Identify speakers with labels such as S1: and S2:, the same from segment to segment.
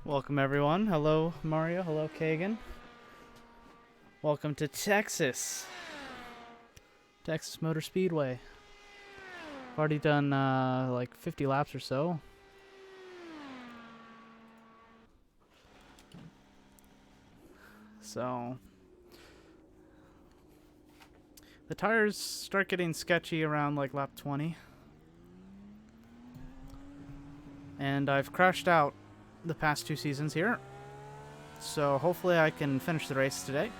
S1: Welcome everyone. Hello Mario. Hello Kagan. Welcome to Texas. Texas Motor Speedway. I've already done like 50 laps or so. So the tires start getting sketchy around like lap 20. And I've crashed out the past 2 seasons here. So hopefully I can finish the race today.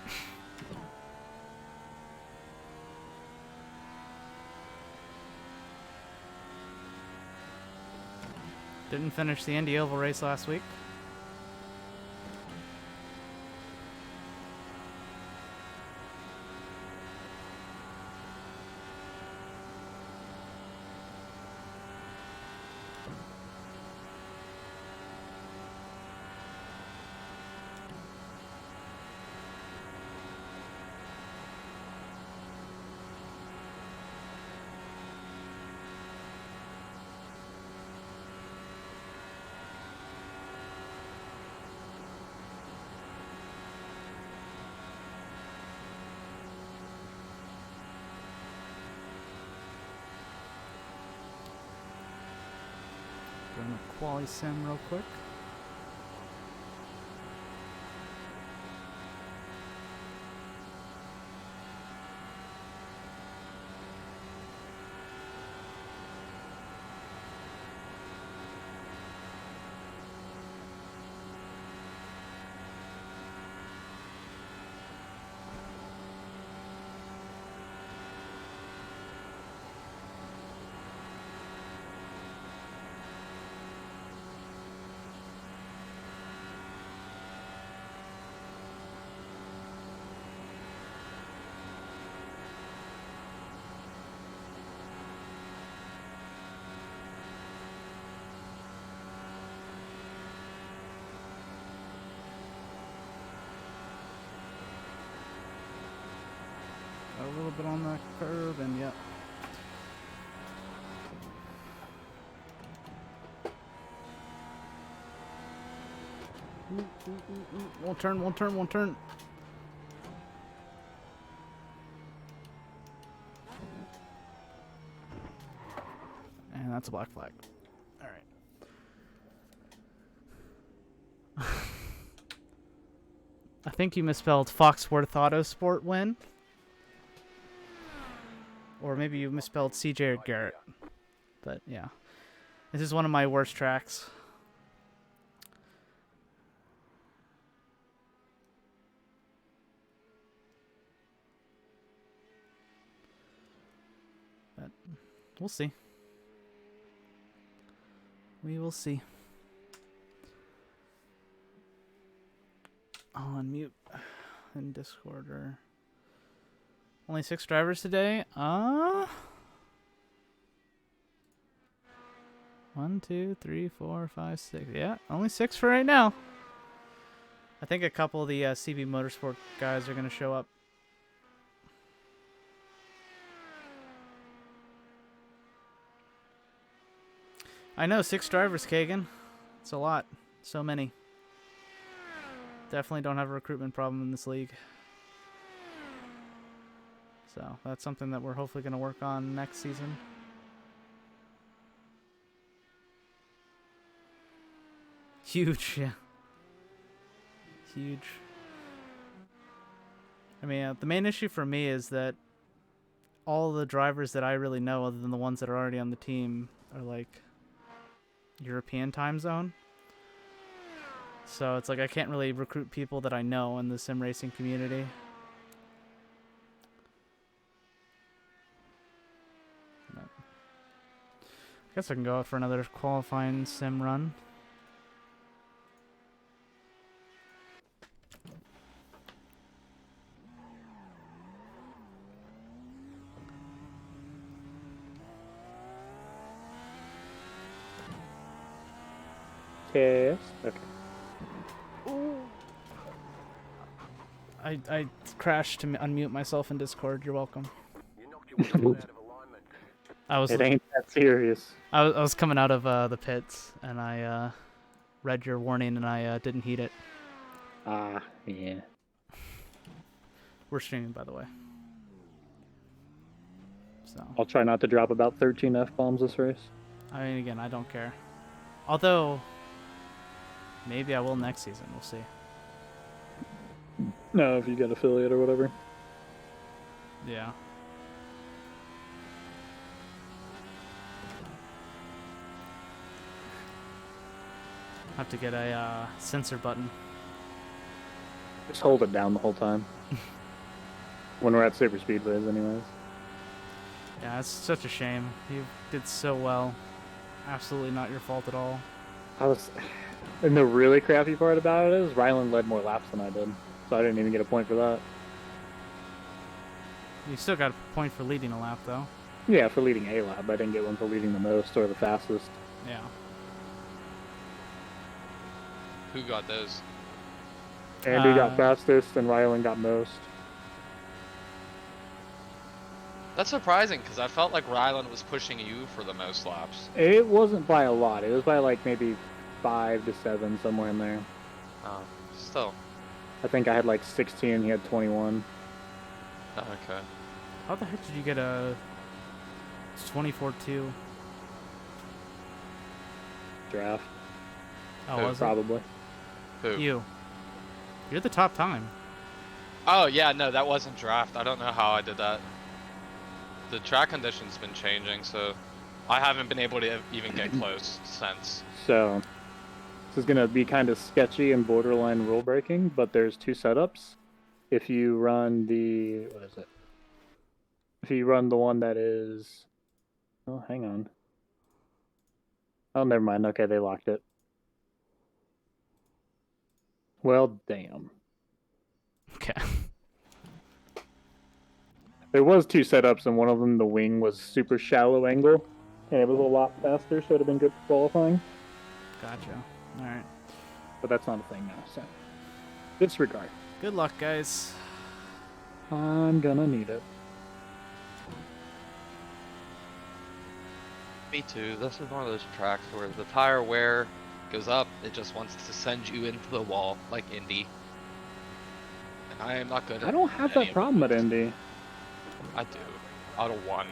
S1: Didn't finish the Indy Oval race last week. Doing a quali sim real quick. A little bit on the curve, and yep. Won't turn, won't turn, won't turn. And that's a black flag. Alright. I think you misspelled Foxworth Autosport win. Or maybe you misspelled CJ or Garrett. But yeah. This is one of my worst tracks. But we'll see. We will see. I'll unmute in Discord. Or only 6 drivers today. 1, 2, 3, 4, 5, 6. Yeah, only 6 for right now. I think a couple of the CB Motorsport guys are going to show up. I know, 6 drivers, Kagan. It's a lot. So many. Definitely don't have a recruitment problem in this league. So that's something that we're hopefully going to work on next season. Huge, yeah. Huge. I mean, the main issue for me is that all the drivers that I really know, other than the ones that are already on the team, are like European time zone. So it's like I can't really recruit people that I know in the sim racing community. I guess I can go out for another qualifying sim run.
S2: Yes. Okay.
S1: I crashed to unmute myself in Discord. You're welcome. I was
S2: It ain't that serious.
S1: I was coming out of the pits, and I read your warning and I didn't heed it.
S2: Yeah.
S1: We're streaming, by the way. So
S2: I'll try not to drop about 13 F-bombs this race.
S1: I mean, again, I don't care. Although, maybe I will next season. We'll see.
S2: No, if you get affiliate or whatever.
S1: Yeah. Have to get a sensor button.
S2: Just hold it down the whole time. When we're at Super Speedways, anyways.
S1: Yeah, it's such a shame. You did so well. Absolutely not your fault at all.
S2: And the really crappy part about it is Ryland led more laps than I did, so I didn't even get a point for that.
S1: You still got a point for leading a lap, though.
S2: Yeah, for leading a lap, I didn't get one for leading the most or the fastest.
S1: Yeah.
S3: Who got those?
S2: Andy got fastest, and Ryland got most.
S3: That's surprising, because I felt like Ryland was pushing you for the most laps.
S2: It wasn't by a lot. It was by like maybe 5 to 7, somewhere in there.
S3: Oh, still.
S2: I think I had like 16, he had 21.
S3: Oh, okay.
S1: How the heck did you get a 24-2?
S2: Draft.
S1: Oh, was
S2: Probably.
S3: Who?
S1: it? You're the top time.
S3: Oh, yeah, no, that wasn't draft. I don't know how I did that. The track conditions been changing, so I haven't been able to even get close since.
S2: So, this is going to be kind of sketchy and borderline rule breaking, but there's 2 setups. If you run the, what is it? If you run the one that is, oh, hang on. Oh, never mind. Okay, they locked it. Well, damn.
S1: Okay.
S2: There was 2 setups, and one of them, the wing was super shallow angle, and it was a lot faster, so it would have been good for qualifying.
S1: Gotcha. All right.
S2: But that's not a thing now, so disregard.
S1: Good luck, guys.
S2: I'm gonna need it.
S3: Me too. This is one of those tracks where the tire wear goes up, it just wants to send you into the wall, like Indy. And I am not good at
S2: I don't have
S3: any
S2: that
S3: of
S2: problem
S3: those.
S2: at Indy.
S3: I do. Out of 1.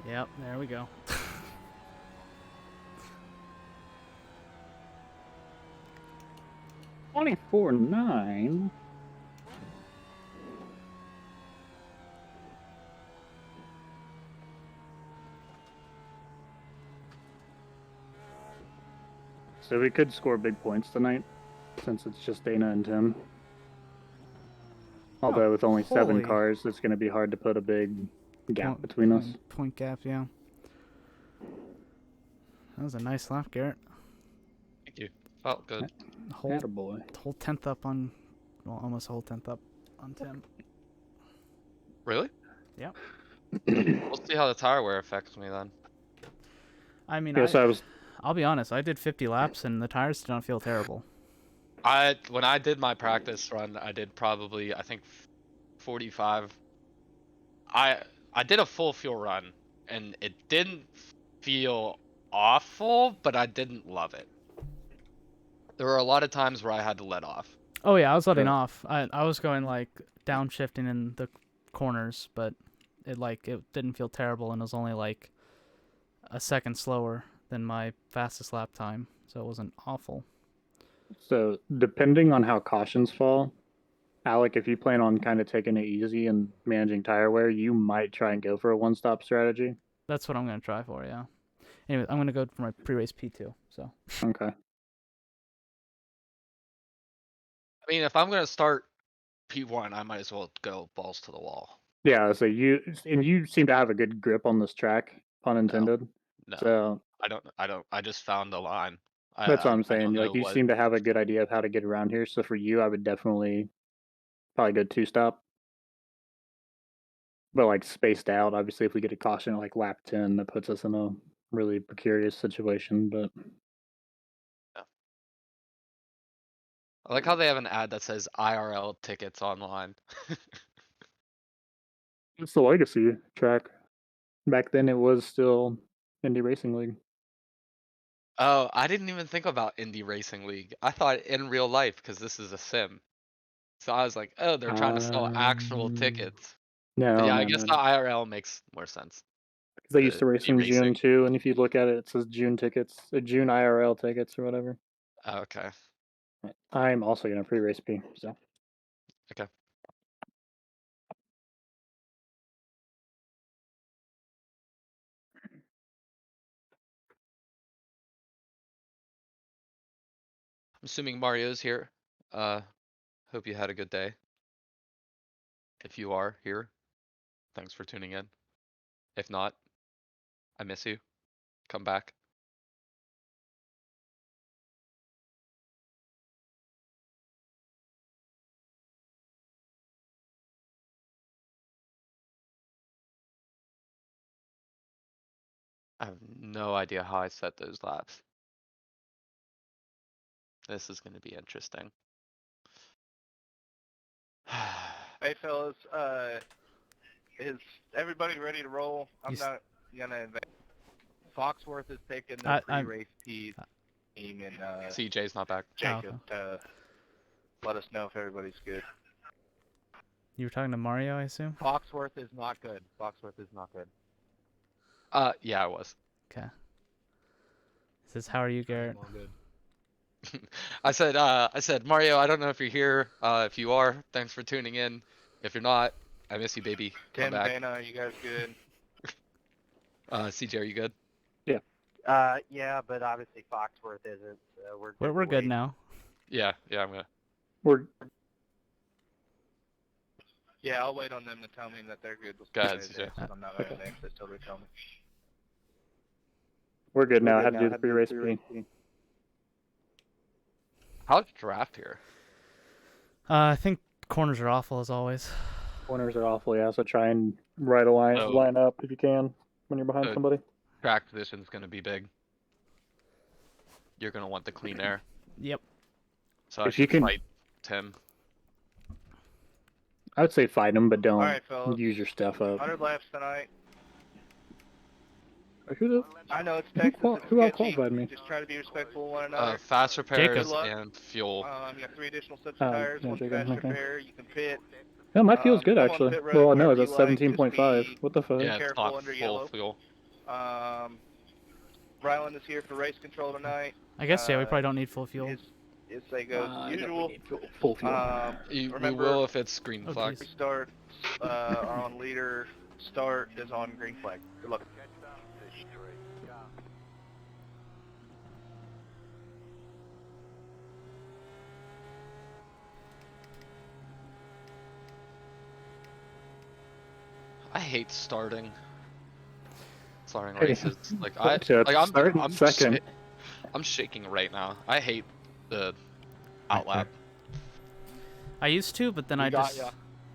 S1: Yep, there we go.
S2: 24-9. So we could score big points tonight, since it's just Dana and Tim. Although with only 7
S1: holy.
S2: cars, it's going to be hard to put a big gap
S1: Point-
S2: between us.
S1: Point gap, yeah. That was a nice lap, Garrett.
S3: Thank you. Felt good.
S1: Whole
S2: Attaboy.
S1: 10th up on, well, almost a whole 10th up on Tim.
S3: Really?
S1: Yep.
S3: We'll see how the tire wear affects me then.
S1: I mean,
S2: Yes,
S1: I'll be honest. I did 50 laps and the tires did not feel terrible.
S3: When I did my practice run, I did probably, I think, 45. I did a full fuel run, and it didn't feel awful, but I didn't love it. There were a lot of times where I had to let off.
S1: Oh yeah, I was letting off. I was going like downshifting in the corners, but it didn't feel terrible, and it was only like a second slower than my fastest lap time, so it wasn't awful.
S2: So depending on how cautions fall, Alec, if you plan on kind of taking it easy and managing tire wear, you might try and go for a one-stop strategy.
S1: That's what I'm gonna try for, yeah. Anyway, I'm gonna go for my pre-race P2. So
S2: Okay.
S3: I mean, if I'm gonna start P1, I might as well go balls to the wall.
S2: Yeah, so you seem to have a good grip on this track, pun intended.
S3: No,
S2: So
S3: I don't. I just found the line.
S2: that's what I'm
S3: I
S2: saying.
S3: don't
S2: Like
S3: know
S2: you
S3: what.
S2: seem to have a good idea of how to get around here. So for you, I would definitely probably go two-stop. But like spaced out, obviously if we get a caution at like lap 10, that puts us in a really precarious situation. But
S3: I like how they have an ad that says IRL tickets online.
S2: it's the legacy track. Back then it was still Indy Racing League.
S3: Oh, I didn't even think about Indy Racing League. I thought in real life because this is a sim. So I was like, oh, they're trying to sell actual tickets. But
S2: No,
S3: yeah, I
S2: no,
S3: guess
S2: no,
S3: the
S2: no.
S3: IRL makes more sense.
S2: Because they used to race
S3: Indy
S2: in June
S3: Racing.
S2: too, and if you look at it, it says June tickets, June IRL tickets or whatever.
S3: Oh, okay.
S2: I'm also gonna pre-race P. So
S3: Okay. I'm assuming Mario's here. Hope you had a good day. If you are here, thanks for tuning in. If not, I miss you. Come back. I have no idea how I set those laps. This is going to be interesting.
S4: Hey fellas, is everybody ready to roll? I'm not gonna invent. Foxworth is taking the pre-race team, and
S3: CJ's not back.
S4: Jacob to let us know if everybody's good.
S1: you were talking to Mario, I assume?
S4: Foxworth is not good. Foxworth is not good.
S3: Yeah, I was.
S1: Okay. It says, how are you, Garrett?
S4: All good.
S3: I said, Mario, I don't know if you're here. If you are, thanks for tuning in. If you're not, I miss you, baby. Come
S4: Tim,
S3: back.
S4: Dana, are you guys good?
S3: CJ, are you good?
S5: Yeah, but obviously Foxworth isn't. So
S1: We're good now.
S3: Yeah, I'm gonna.
S4: Yeah, I'll wait on them to tell me that they're good.
S3: Go ahead,
S4: Say
S3: CJ.
S4: this, I'm not gonna name this till they tell me.
S2: we're good now. I had to do the pre-race P.
S3: How's draft here?
S1: I think corners are awful as always.
S2: Corners are awful, yeah. So try and right a line up if you can when you're behind somebody.
S3: Track position's gonna be big. You're gonna want the clean air.
S1: Yep.
S3: So I should fight Tim.
S2: I would say fight him, but don't
S4: All right, fellas.
S2: use your stuff up.
S4: 100 laps tonight.
S2: I
S4: know it's Texas.
S2: Who
S4: It's sketchy.
S2: outqualified me?
S4: Just try to be respectful of one another.
S3: Fast repairs
S4: Jacob.
S3: and fuel.
S4: You got 3 additional sets of tires,
S2: yeah,
S4: 1
S2: Jacob,
S4: fast
S2: okay.
S4: repair. You can pit.
S2: No, my fuel's good
S4: come on
S2: actually.
S4: pit road
S2: Well, no,
S4: wherever
S2: that's
S4: you like,
S2: 17.5.
S4: just be
S2: What the fuck?
S3: Yeah, it's
S4: careful
S3: not
S4: under
S3: full
S4: yellow.
S3: fuel.
S4: Ryland is here for race control tonight.
S1: I guess, yeah, we probably don't need full fuel.
S4: His say goes as usual.
S2: Full fuel.
S3: We
S4: Remember,
S3: will if it's green
S1: Oh,
S3: flag.
S1: geez.
S4: Start are on leader. Start is on green flag. Good luck.
S3: I hate starting
S2: Hey,
S3: races. Like
S2: I'm second.
S3: I'm shaking right now. I hate the outlap.
S1: I used to, but then
S4: We
S1: I
S4: got
S1: just
S4: ya.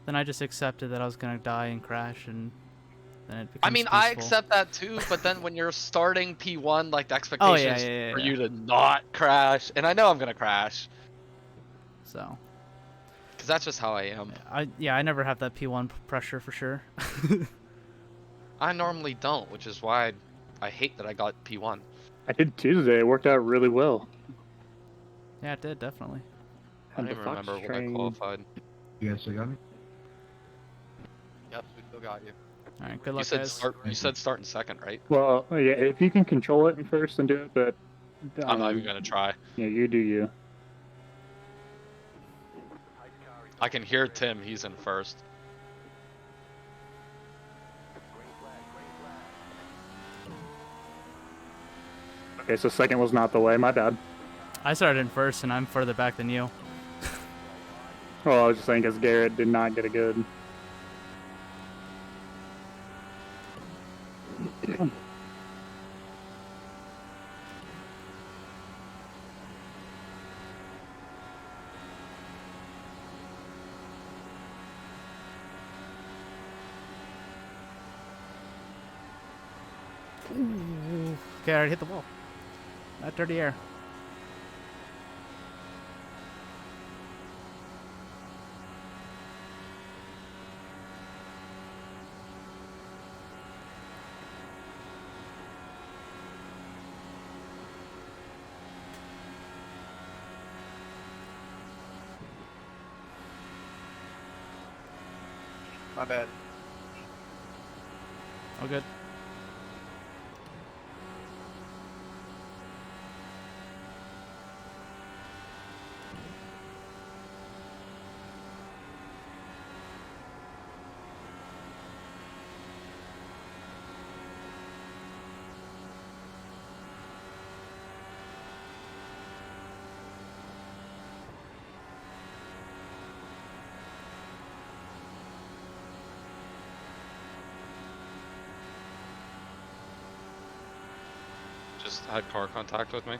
S1: then I just accepted that I was gonna die and crash, and then it becomes
S3: I mean, I
S1: peaceful.
S3: accept that too, but then when you're starting P1, like the
S1: Oh,
S3: expectation
S1: yeah,
S3: is
S1: yeah,
S3: for
S1: yeah.
S3: you to not crash, and I know I'm gonna crash,
S1: So
S3: because that's just how I am.
S1: I never have that P1 pressure for sure.
S3: I normally don't, which is why I hate that I got P1.
S2: I did Tuesday. It worked out really well.
S1: Yeah, it did, definitely.
S3: I don't even remember when I qualified.
S4: You guys still got me? Yes, we still got you.
S1: All right, good
S3: You
S1: luck,
S3: said
S1: guys.
S3: start. You said start in second, right?
S2: Well, yeah, if you can control it in first, then do it. But
S3: I'm not even gonna try.
S2: yeah, you do you.
S3: I can hear Tim. He's in first.
S2: Okay, so second was not the way. My bad.
S1: I started in first, and I'm further back than you.
S2: Well, I was just saying because Garrett did not get a good.
S1: Ooh. Okay, I already hit the wall. That dirty air.
S4: My bad.
S1: Oh, good.
S3: Just had car contact with me.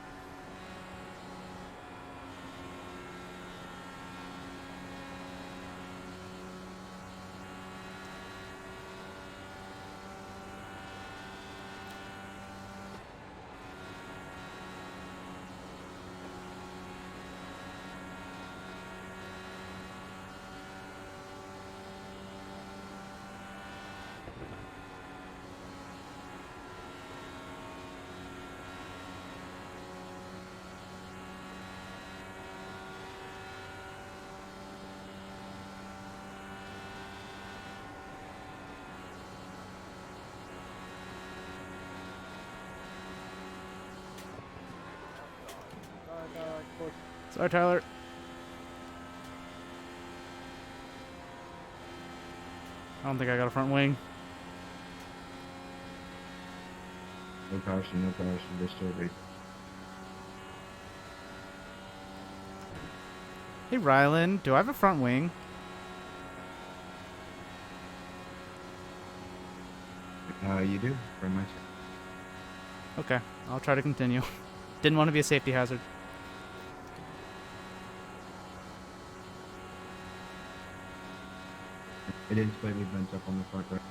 S1: Sorry, Tyler. I don't think I got a front wing.
S6: No caution, they're still big.
S1: Hey, Rylan, do I have a front wing?
S6: You do, very much.
S1: Okay, I'll try to continue. Didn't want to be a safety hazard.
S6: It is slightly bent up on the front right.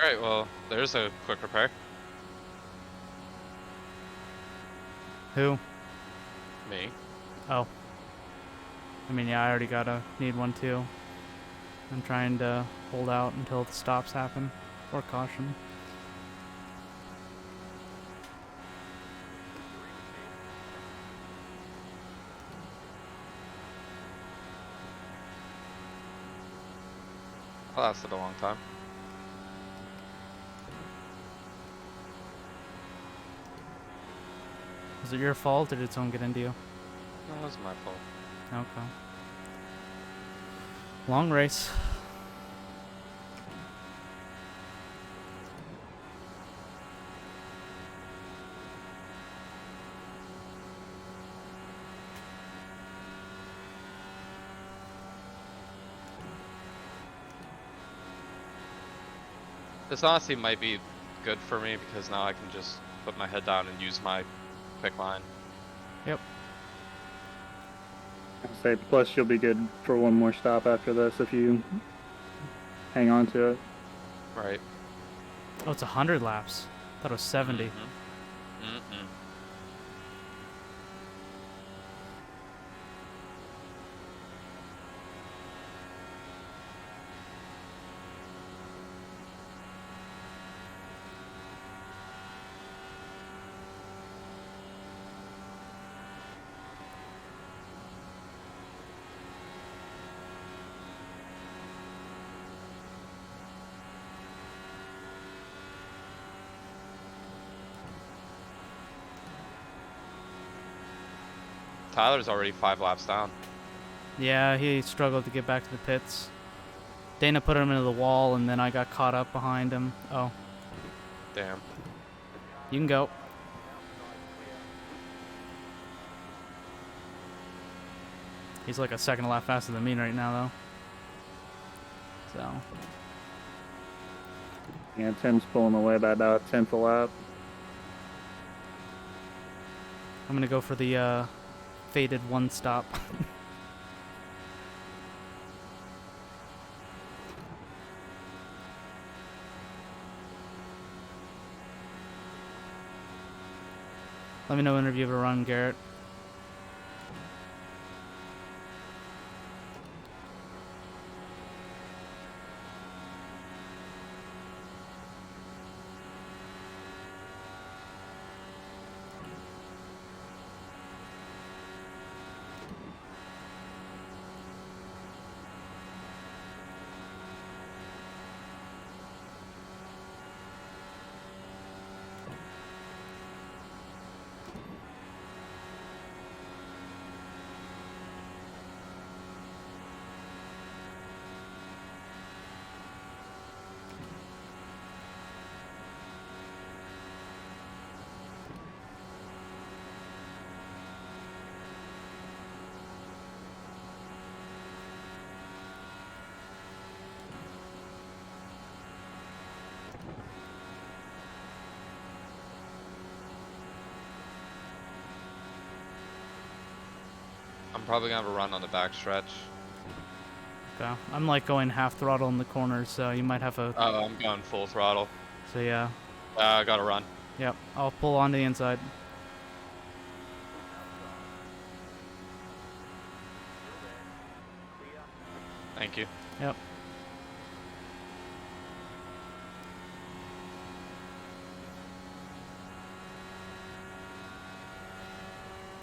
S3: Alright, well, there's a quick repair.
S1: Who?
S3: Me.
S1: Oh. I mean, yeah, I already need one too. I'm trying to hold out until the stops happen. Or caution.
S3: That lasted a long time.
S1: Was it your fault or did someone get into you?
S3: No, it was my fault.
S1: Okay. Long race.
S3: This honestly might be good for me because now I can just put my head down and use my quick line.
S1: Yep.
S2: Say, plus you'll be good for one more stop after this if you hang on to it.
S3: Right.
S1: Oh, it's 100 laps. I thought it was 70.
S3: Mm-mm. Tyler's already 5 laps down.
S1: Yeah, he struggled to get back to the pits. Dana put him into the wall, and then I got caught up behind him. Oh,
S3: Damn.
S1: you can go. He's like a second lap faster than me right now, though. So,
S2: Yeah, Tim's pulling away by about a tenth a lap.
S1: I'm gonna go for the faded one stop. Let me know whenever you have a run, Garrett.
S3: I'm probably gonna have a run on the back stretch.
S1: Okay. I'm like going half throttle in the corners, so you might have a.
S3: Oh, I'm going full throttle.
S1: So yeah.
S3: I gotta run.
S1: Yep. I'll pull onto the inside.
S3: Thank you.
S1: Yep.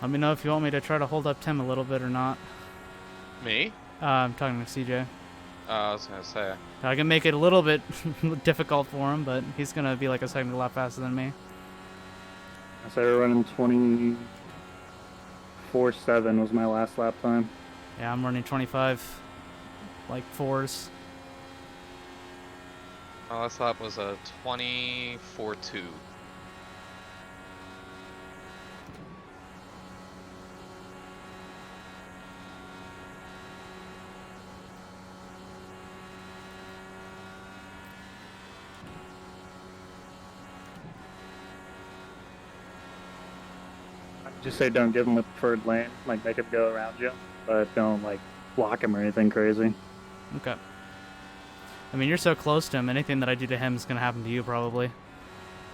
S1: Let me know if you want me to try to hold up Tim a little bit or not.
S3: Me?
S1: I'm talking to CJ.
S3: I was gonna say.
S1: I can make it a little bit difficult for him, but he's gonna be like a second lap faster than me.
S2: I say we're running 24.7 was my last lap time.
S1: Yeah, I'm running 25, like fours.
S3: My last lap was a 24.2.
S2: Just say don't give him a preferred lane, like make him go around you, but don't like block him or anything crazy.
S1: Okay. I mean, you're so close to him. Anything that I do to him is gonna happen to you, probably.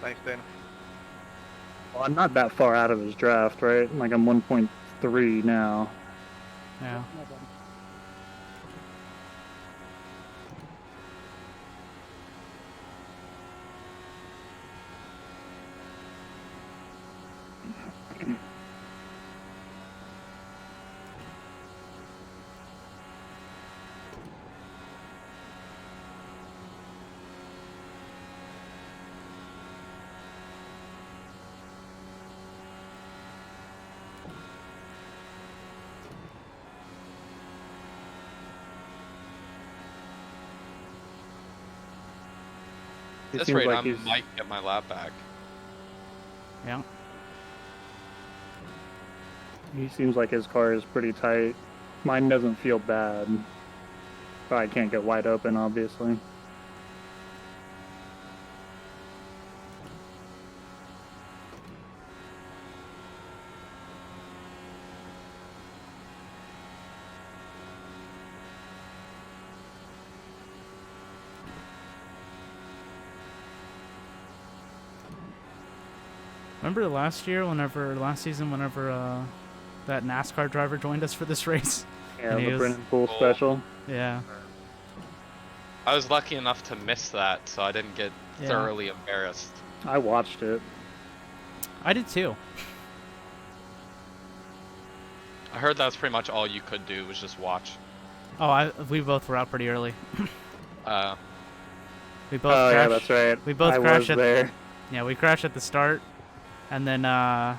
S4: Thanks, Dana.
S2: Well, I'm not that far out of his draft, right? Like I'm 1.3 now.
S1: Yeah.
S2: He
S3: This
S2: seems
S3: rate,
S2: like
S3: I
S2: he's
S3: might get my lap back.
S1: Yeah.
S2: he seems like his car is pretty tight. Mine doesn't feel bad. But I can't get wide open, obviously.
S1: Remember last season, whenever that NASCAR driver joined us for this race?
S2: Yeah,
S1: And he
S2: the
S1: was-
S2: Brennan Poole
S3: Cool.
S2: special.
S1: Yeah.
S3: I was lucky enough to miss that, so I didn't get
S1: Yeah.
S3: thoroughly embarrassed.
S2: I watched it.
S1: I did too.
S3: I heard that's pretty much all you could do was just watch.
S1: Oh, we both were out pretty early. We both
S2: Oh
S1: crashed.
S2: yeah, that's right.
S1: We both
S2: I
S1: crashed
S2: was
S1: at
S2: there.
S1: Yeah, we crashed at the start, and then I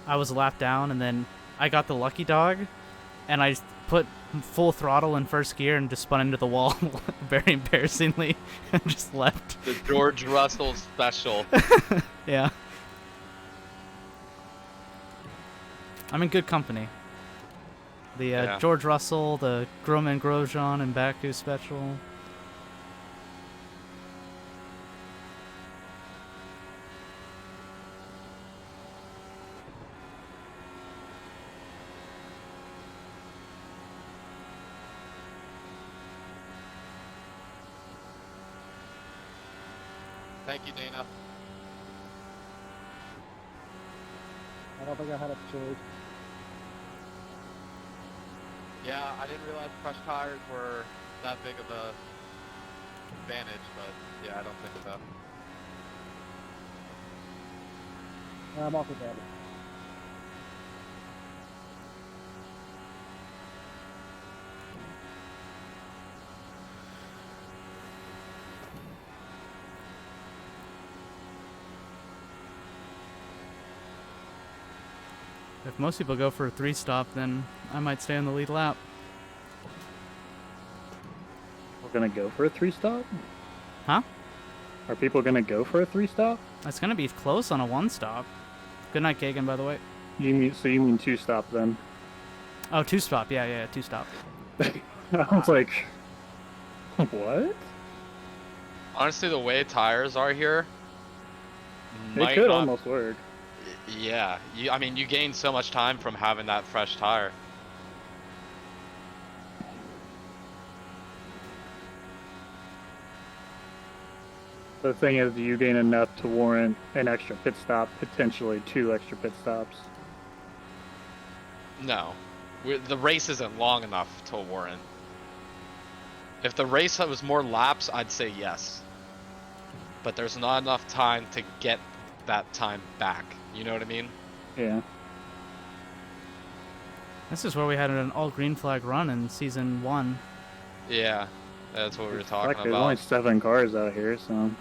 S1: was a lap down, and then I got the lucky dog, and I put full throttle in first gear and just spun into the wall very embarrassingly and just left.
S3: The George Russell special.
S1: Yeah. I'm in good company. The
S3: Yeah.
S1: George Russell, the Groman Grosjean and Baku special.
S3: Thank you, Dana.
S7: I don't think I had a choice.
S3: Yeah, I didn't realize crushed tires were that big of a advantage, but yeah, I don't think so.
S7: I'm off with that.
S1: If most people go for a 3-stop, then I might stay on the lead lap.
S2: We're gonna go for a 3-stop?
S1: Huh?
S2: Are people gonna go for a 3-stop?
S1: It's gonna be close on a 1-stop. Good night, Kagan, by the way.
S2: You mean 2-stop then?
S1: Oh, 2-stop. Yeah, 2-stop.
S2: I was like, what?
S3: Honestly, the way tires are here,
S2: It could almost work.
S3: Yeah, I mean, you gain so much time from having that fresh tire.
S2: The thing is, you gain enough to warrant an extra pit stop, potentially 2 extra pit stops.
S3: No, the race isn't long enough to warrant. If the race was more laps, I'd say yes. But there's not enough time to get that time back. You know what I mean?
S2: Yeah.
S1: This is where we had an all green flag run in season 1.
S3: Yeah, that's what we were talking
S2: There's only
S3: about.
S2: 7 cars out here, so.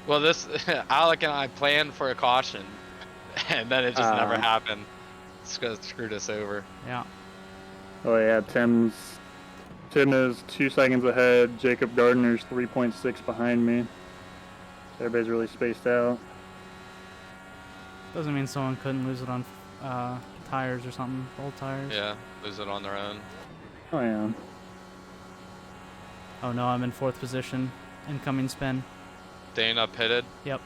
S3: Well, this Alec and I planned for a caution, and then it just never happened. Screwed us over.
S1: Yeah.
S2: Oh yeah, Tim is 2 seconds ahead. Jacob Gardner's 3.6 behind me. Everybody's really spaced out.
S1: Doesn't mean someone couldn't lose it on tires or something. Old tires.
S3: Yeah, lose it on their own.
S2: Oh yeah.
S1: Oh no, I'm in 4th position. Incoming spin.
S3: Dana pitted.
S1: Yep.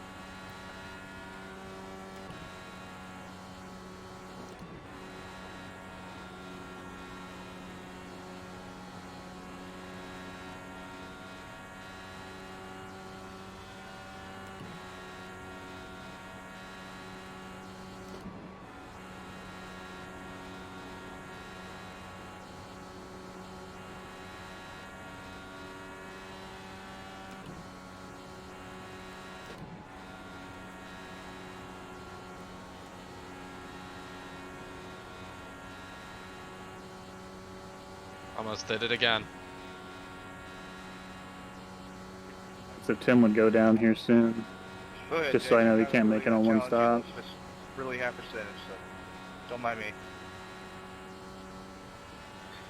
S3: Almost did it again.
S2: So Tim would go down here soon.
S4: Go ahead,
S2: Just so I know he
S4: Jacob.
S2: can't make it on
S4: Really
S2: 1
S4: challenge
S2: stop.
S4: you. It's really high percentage, so don't mind me.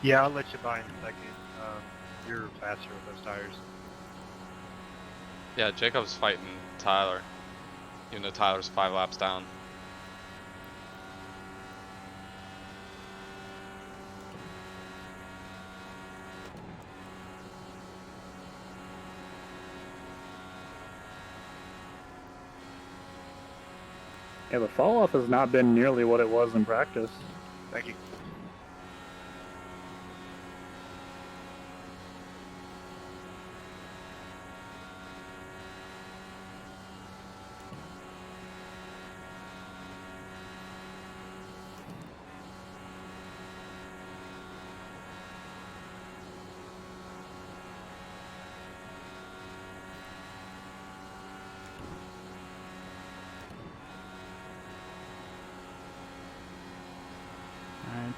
S5: Yeah, I'll let you by in a second. You're faster with those tires.
S3: Yeah, Jacob's fighting Tyler, even though Tyler's 5 laps down.
S2: Yeah, the fall off has not been nearly what it was in practice.
S4: Thank you.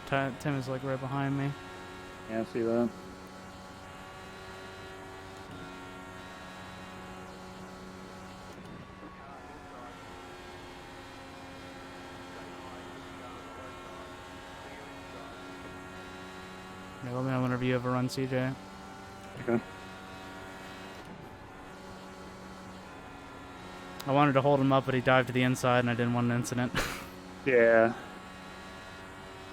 S1: Tim is like right behind me.
S2: Yeah, I see that.
S1: Yeah, let me know whenever you have a run, CJ.
S2: Okay.
S1: I wanted to hold him up, but he dived to the inside, and I didn't want an incident.
S2: Yeah.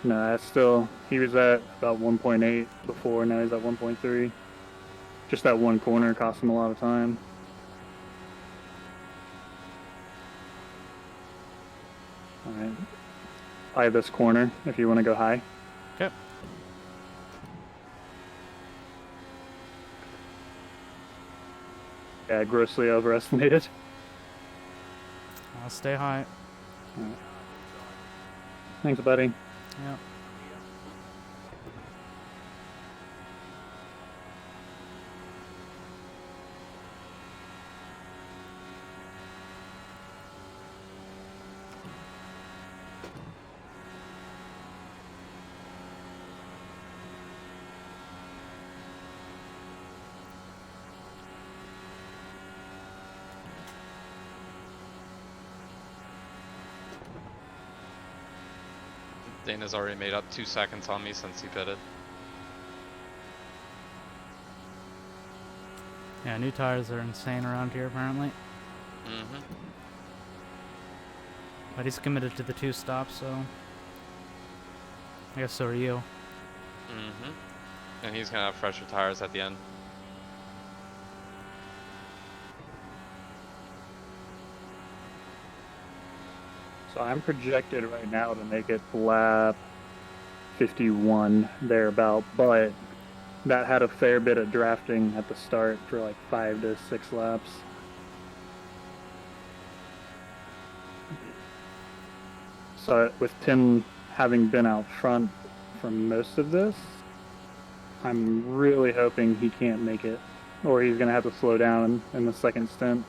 S2: No, that's still, he was at about 1.8 before, now he's at 1.3. Just that one corner cost him a lot of time. Alright. Eye this corner if you want to go high.
S1: Okay.
S2: Yeah, grossly overestimated.
S1: I'll stay high.
S2: Alright. Thanks, buddy.
S1: Yeah.
S3: Dana's already made up 2 seconds on me since he pitted.
S1: Yeah, new tires are insane around here, apparently.
S3: Mm-hmm.
S1: But he's committed to the 2 stops, so... I guess so are you.
S3: Mm-hmm. And he's gonna have fresher tires at the end.
S2: So I'm projected right now to make it lap 51 thereabout, but that had a fair bit of drafting at the start for like 5 to 6 laps. So with Tim having been out front for most of this, I'm really hoping he can't make it, or he's going to have to slow down in the second stint.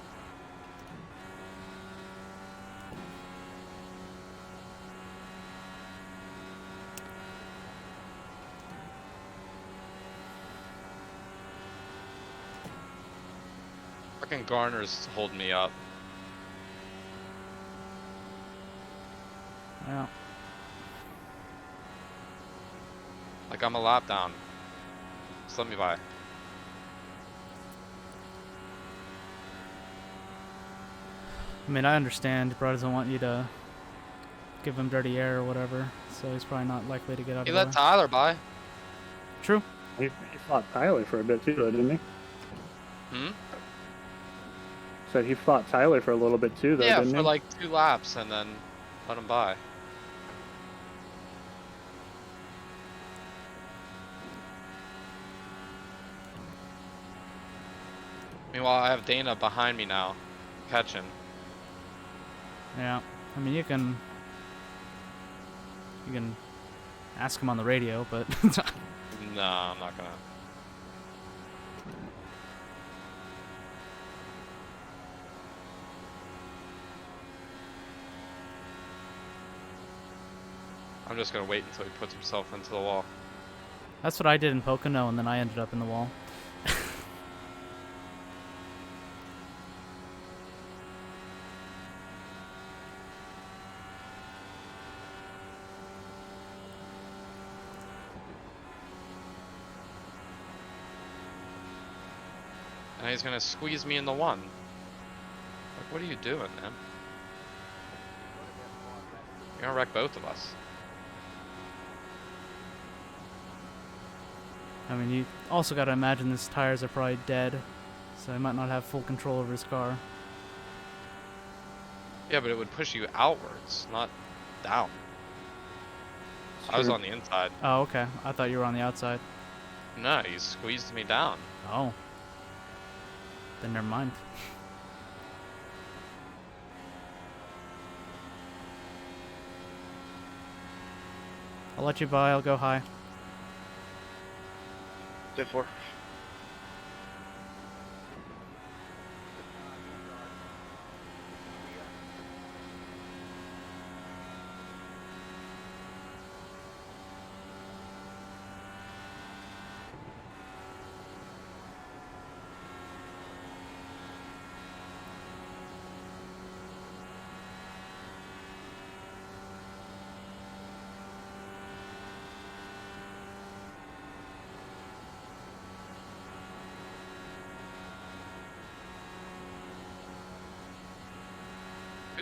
S3: Fucking Garner's holding me up.
S1: Yeah.
S3: Like I'm a lap down. Just let me by.
S1: I mean, I understand. He probably doesn't want you to give him dirty air or whatever, so he's probably not likely to get out
S3: He
S1: of the
S3: let
S1: way.
S3: Tyler by.
S1: True.
S2: He fought Tyler for a bit too, though, didn't he?
S3: Hmm?
S2: Said he fought Tyler for a little bit too, though,
S3: Yeah,
S2: didn't
S3: for
S2: he?
S3: like 2 laps and then let him by. Meanwhile, I have Dana behind me now, catching.
S1: Yeah. I mean, you can ask him on the radio, but
S3: No, I'm not gonna. I'm just gonna wait until he puts himself into the wall.
S1: that's what I did in Pocono, and then I ended up in the wall.
S3: And he's gonna squeeze me in the 1. Like, what are you doing, man? You're gonna wreck both of us.
S1: I mean, you also got to imagine his tires are probably dead, so he might not have full control over his car.
S3: Yeah, but it would push you outwards, not down. I was on the inside.
S1: Oh, okay. I thought you were on the outside.
S3: No, he squeezed me down.
S1: Oh. Then never mind. I'll let you by. I'll go high.
S4: Stay 4.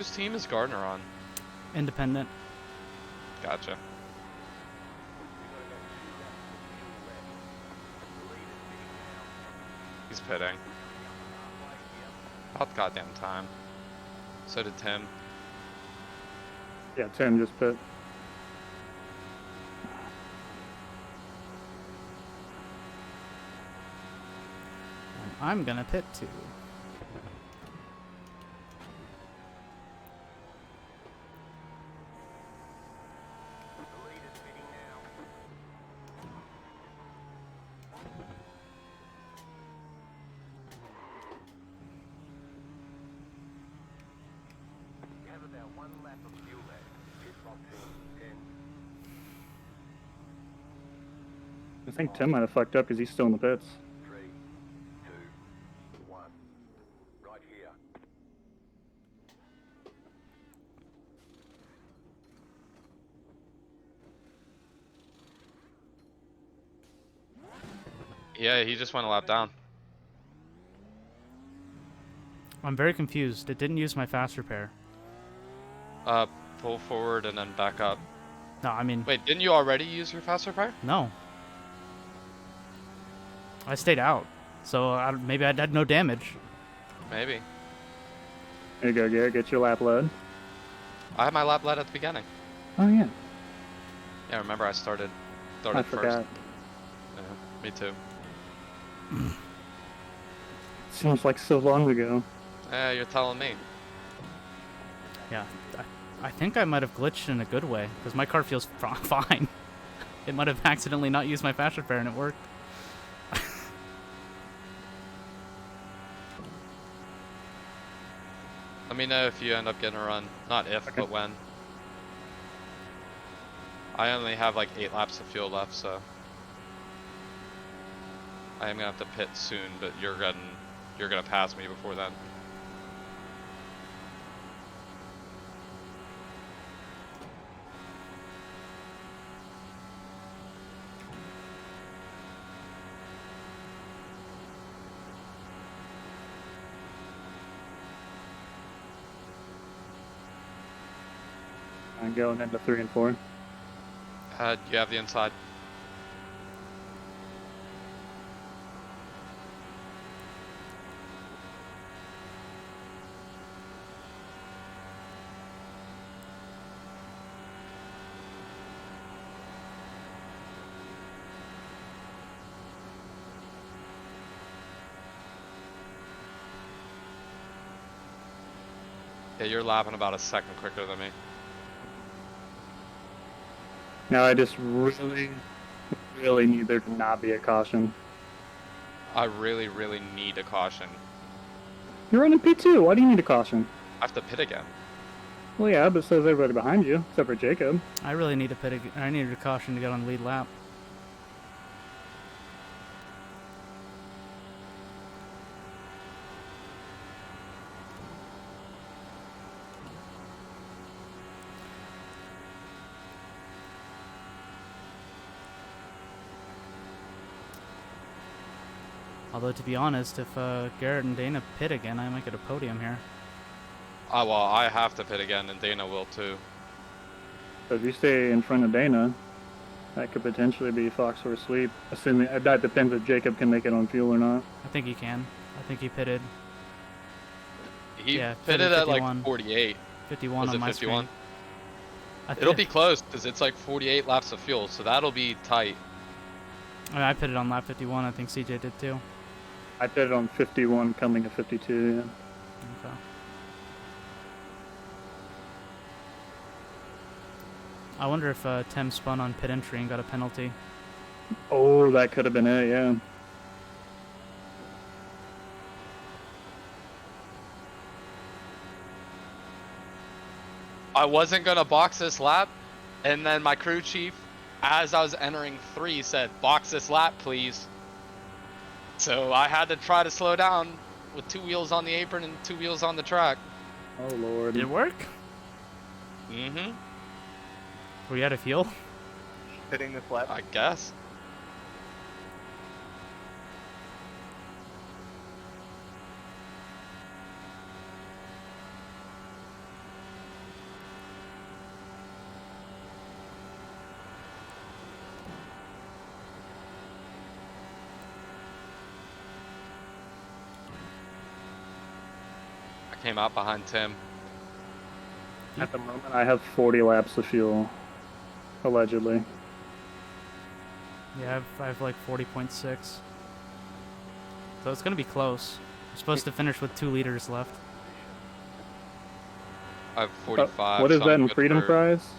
S3: Whose team is Gardner on?
S1: Independent.
S3: Gotcha. He's pitting. About goddamn time. So did Tim.
S2: Yeah, Tim just pit.
S1: And I'm gonna pit too.
S2: I think Tim might have fucked up because he's still in the pits.
S8: 3, 2, 1. Right here.
S3: Yeah, he just went a lap down.
S1: I'm very confused. It didn't use my fast repair.
S3: Pull forward and then back up.
S1: No, I mean...
S3: Wait, didn't you already use your fast repair?
S1: No. I stayed out. So maybe I had no damage.
S3: Maybe.
S2: There you go, Garrett. Get your lap led.
S3: I had my lap led at the beginning.
S2: Oh, yeah.
S3: Yeah, remember I started
S2: I
S3: first.
S2: forgot.
S3: Yeah, me too.
S2: Seems like so long ago.
S3: Yeah, you're telling me.
S1: Yeah. I think I might have glitched in a good way. Because my car feels fine. It might have accidentally not used my fast repair and it worked.
S3: Let me know if you end up getting a run. Not if,
S2: Okay.
S3: but when. I only have like 8 laps of fuel left, so I am gonna have to pit soon. But you're gonna pass me before then.
S2: I'm going into 3 and 4.
S3: You have the inside. Yeah, you're lapping about a second quicker than me.
S2: Now I just really need there to not be a caution.
S3: I really, really need a caution.
S2: You're running P2. Why do you need a caution?
S3: I have to pit again.
S2: Well, yeah, but so does everybody behind you, except for Jacob.
S1: I really need a pit. I needed a caution to get on the lead lap. Although, to be honest, if Garrett and Dana pit again, I might get a podium here.
S3: Well, I have to pit again, and Dana will too.
S2: So if you stay in front of Dana, that could potentially be Foxhorse sweep. Assuming that depends if Jacob can make it on fuel or not.
S1: I think he can. I think he pitted.
S3: He
S1: Yeah,
S3: pitted at
S1: 51.
S3: like 48.
S1: 51
S3: Was
S1: on
S3: it
S1: my
S3: 51?
S1: screen.
S3: It'll be close because it's like 48 laps of fuel, so that'll be tight.
S1: I mean, I pitted on lap 51. I think CJ did too.
S2: I pitted on 51, coming to 52. Yeah.
S1: Okay. I wonder if Tim spun on pit entry and got a penalty.
S2: Oh, that could have been it. Yeah.
S3: I wasn't gonna box this lap, and then my crew chief, as I was entering 3, said, "Box this lap, please." So I had to try to slow down with 2 wheels on the apron and 2 wheels on the track.
S2: Oh Lord.
S1: Did it work?
S3: Mm-hmm.
S1: Were you out of fuel?
S4: Hitting this lap.
S3: I guess. came out behind Tim.
S2: At the moment, I have 40 laps of fuel, allegedly.
S1: Yeah, I have like 40.6. So it's gonna be close. We're supposed to finish with 2 liters left.
S3: I have 45.
S2: What is
S3: so
S2: that
S3: I'm
S2: in
S3: good
S2: freedom
S3: for-
S2: fries?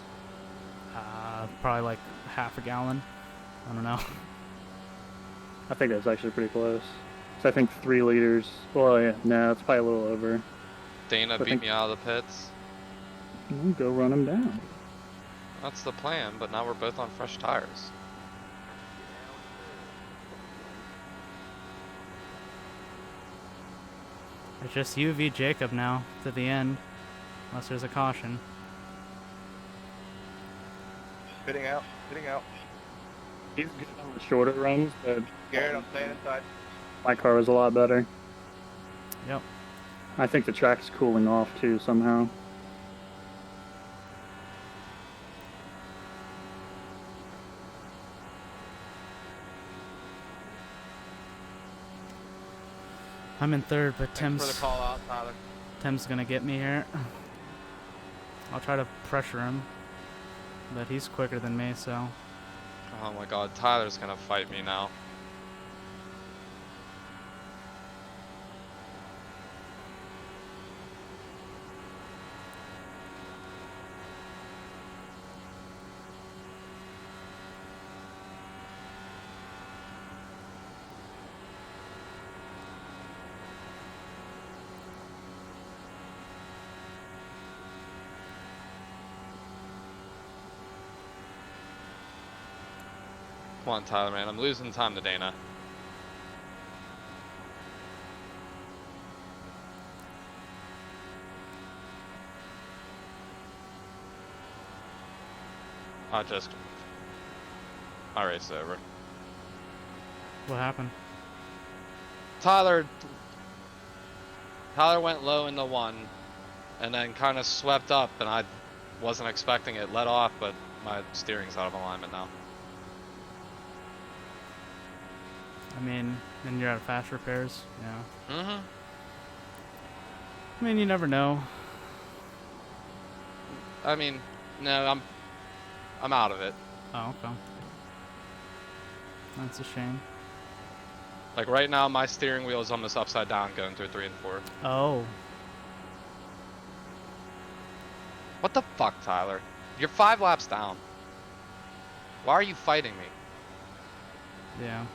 S1: Probably like half a gallon. I don't know.
S2: I think that's actually pretty close. So I think 3 liters. Well, yeah, no, it's probably a little over.
S3: Dana
S2: I
S3: beat
S2: think-
S3: me out of the pits.
S2: Go run him down.
S3: That's the plan, but now we're both on fresh tires.
S1: It's just you v Jacob now to the end, unless there's a caution.
S4: Fitting out. Fitting out.
S2: He's good on the shorter runs, but
S4: Garrett, I'm staying inside.
S2: my car was a lot better.
S1: Yep.
S2: I think the track's cooling off too somehow.
S1: I'm in third, but
S4: Thanks for the call out, Tyler.
S1: Tim's gonna get me here. I'll try to pressure him, but he's quicker than me, so.
S3: Oh my god, Tyler's gonna fight me now. Come on, Tyler, man. I'm losing time to Dana. My race is over.
S1: What happened?
S3: Tyler went low into 1, and then kind of swept up, and I wasn't expecting it. Let off, but my steering's out of alignment now.
S1: I mean, then you're out of fast repairs. Yeah.
S3: Mm-hmm.
S1: I mean, you never know.
S3: I mean, no, I'm out of it.
S1: Oh, okay. That's a shame.
S3: Like right now, my steering wheel is almost upside down going through 3 and 4.
S1: Oh.
S3: What the fuck, Tyler? You're 5 laps down. Why are you fighting me?
S1: Yeah.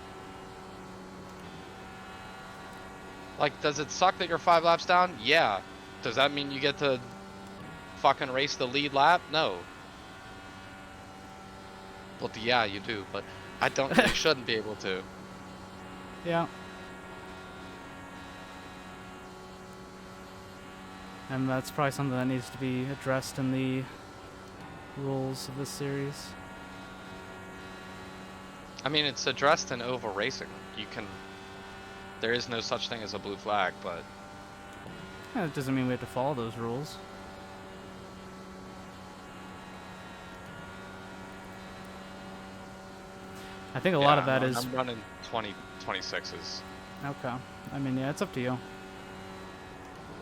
S3: Like, does it suck that you're 5 laps down? Yeah. Does that mean you get to fucking race the lead lap? No. Well, yeah, you do, but I don't. You shouldn't be able to.
S1: Yeah. And that's probably something that needs to be addressed in the rules of this series.
S3: I mean, it's addressed in oval racing. You can. There is no such thing as a blue flag, but
S1: Yeah, it doesn't mean we have to follow those rules. I think a lot of that is...
S3: I'm running 26s.
S1: Okay. I mean, yeah, it's up to you.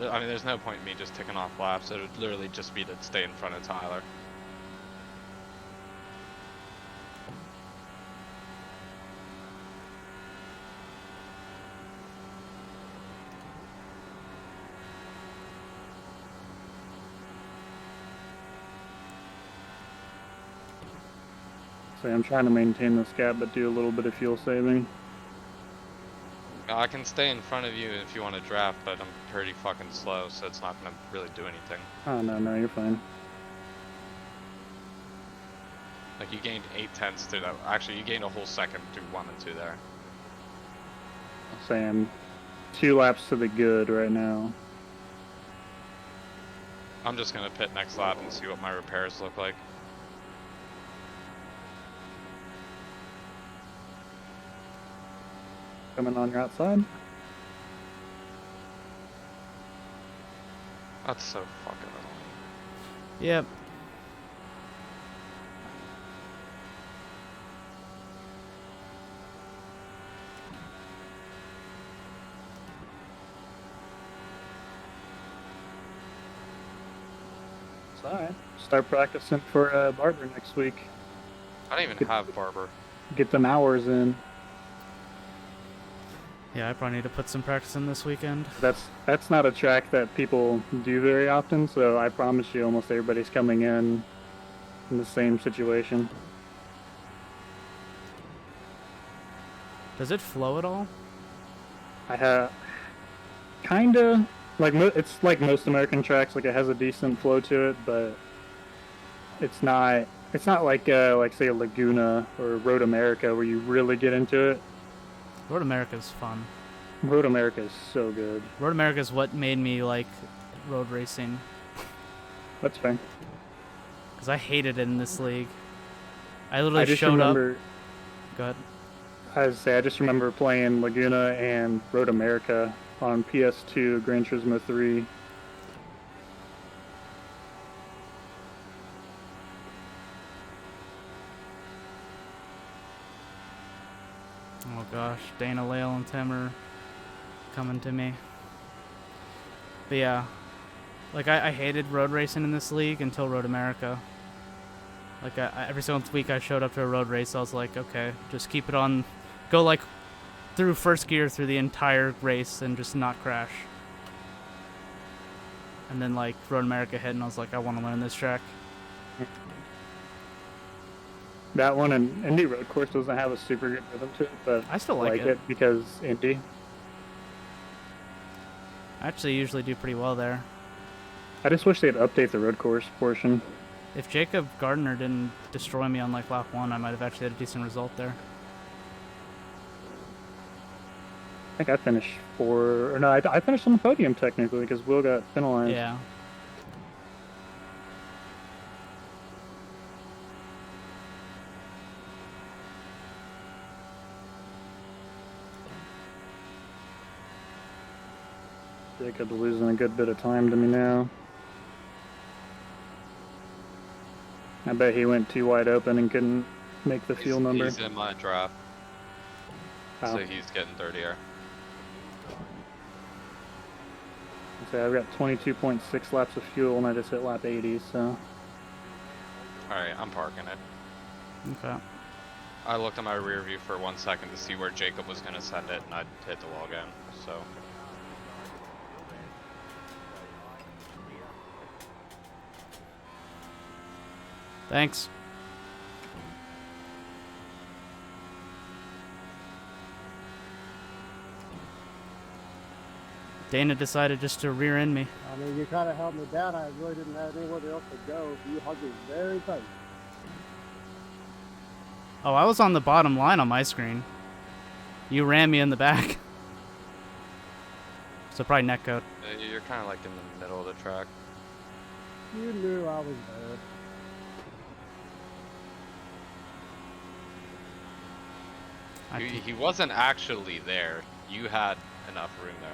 S3: I mean, there's no point in me just ticking off laps. It would literally just be to stay in front of Tyler.
S2: So I'm trying to maintain this gap, but do a little bit of fuel saving.
S3: I can stay in front of you if you want to draft, but I'm pretty fucking slow, so it's not going to really do anything.
S2: Oh, no, you're fine.
S3: Like, you gained 8/10 through that. Actually, you gained a whole second through 1 and 2 there.
S2: I'm saying 2 laps to the good right now.
S3: I'm just going to pit next lap and see what my repairs look like.
S2: Coming on your outside.
S3: That's so fucking annoying.
S1: Yep.
S2: It's alright. Start practicing for Barber next week.
S3: I don't even have Barber.
S2: Get them hours in.
S1: Yeah, I probably need to put some practice in this weekend.
S2: That's not a track that people do very often, so I promise you almost everybody's coming in the same situation.
S1: Does it flow at all?
S2: I have kinda like it's like most American tracks. Like it has a decent flow to it, but it's not. It's not like say a Laguna or Road America where you really get into it.
S1: Road America's fun.
S2: Road America is so good.
S1: Road America is what made me like road racing.
S2: That's fine.
S1: Because I hated it in this league. I literally
S2: just
S1: showed
S2: remember,
S1: up. Go ahead.
S2: I just remember playing Laguna and Road America on PS2, Gran Turismo 3.
S1: Oh gosh, Dana, Lale, and Tim are coming to me. But yeah, like I hated road racing in this league until Road America. Like every single week I showed up to a road race, I was like, okay, just keep it on, go like through first gear through the entire race and just not crash. And then like Road America hit, and I was like, I want to learn this track.
S2: That one and Indy Road Course doesn't have a super good rhythm to it, but
S1: I still like it
S2: because Indy.
S1: I actually usually do pretty well there.
S2: I just wish they'd update the road course portion.
S1: If Jacob Gardner didn't destroy me on like lap 1, I might have actually had a decent result there.
S2: I think I finished I finished on the podium technically because Will got penalized.
S1: Yeah.
S2: Jacob's losing a good bit of time to me now. I bet he went too wide open and couldn't make the fuel number.
S3: He's in my draft.
S2: Oh.
S3: So he's getting dirtier.
S2: So I've got 22.6 laps of fuel and I just hit lap 80, so.
S3: Alright, I'm parking it.
S1: Okay.
S3: I looked at my rear view for 1 second to see where Jacob was going to send it, and I hit the wall again, so.
S1: Thanks. Dana decided just to rear end me.
S7: I mean, you kind of held me down. I really didn't have anywhere else to go. You hugged me very tight.
S1: Oh, I was on the bottom line on my screen. You ran me in the back. So probably netcode.
S3: You're kind of like in the middle of the track.
S7: You knew I was there.
S3: He wasn't actually there. You had enough room there.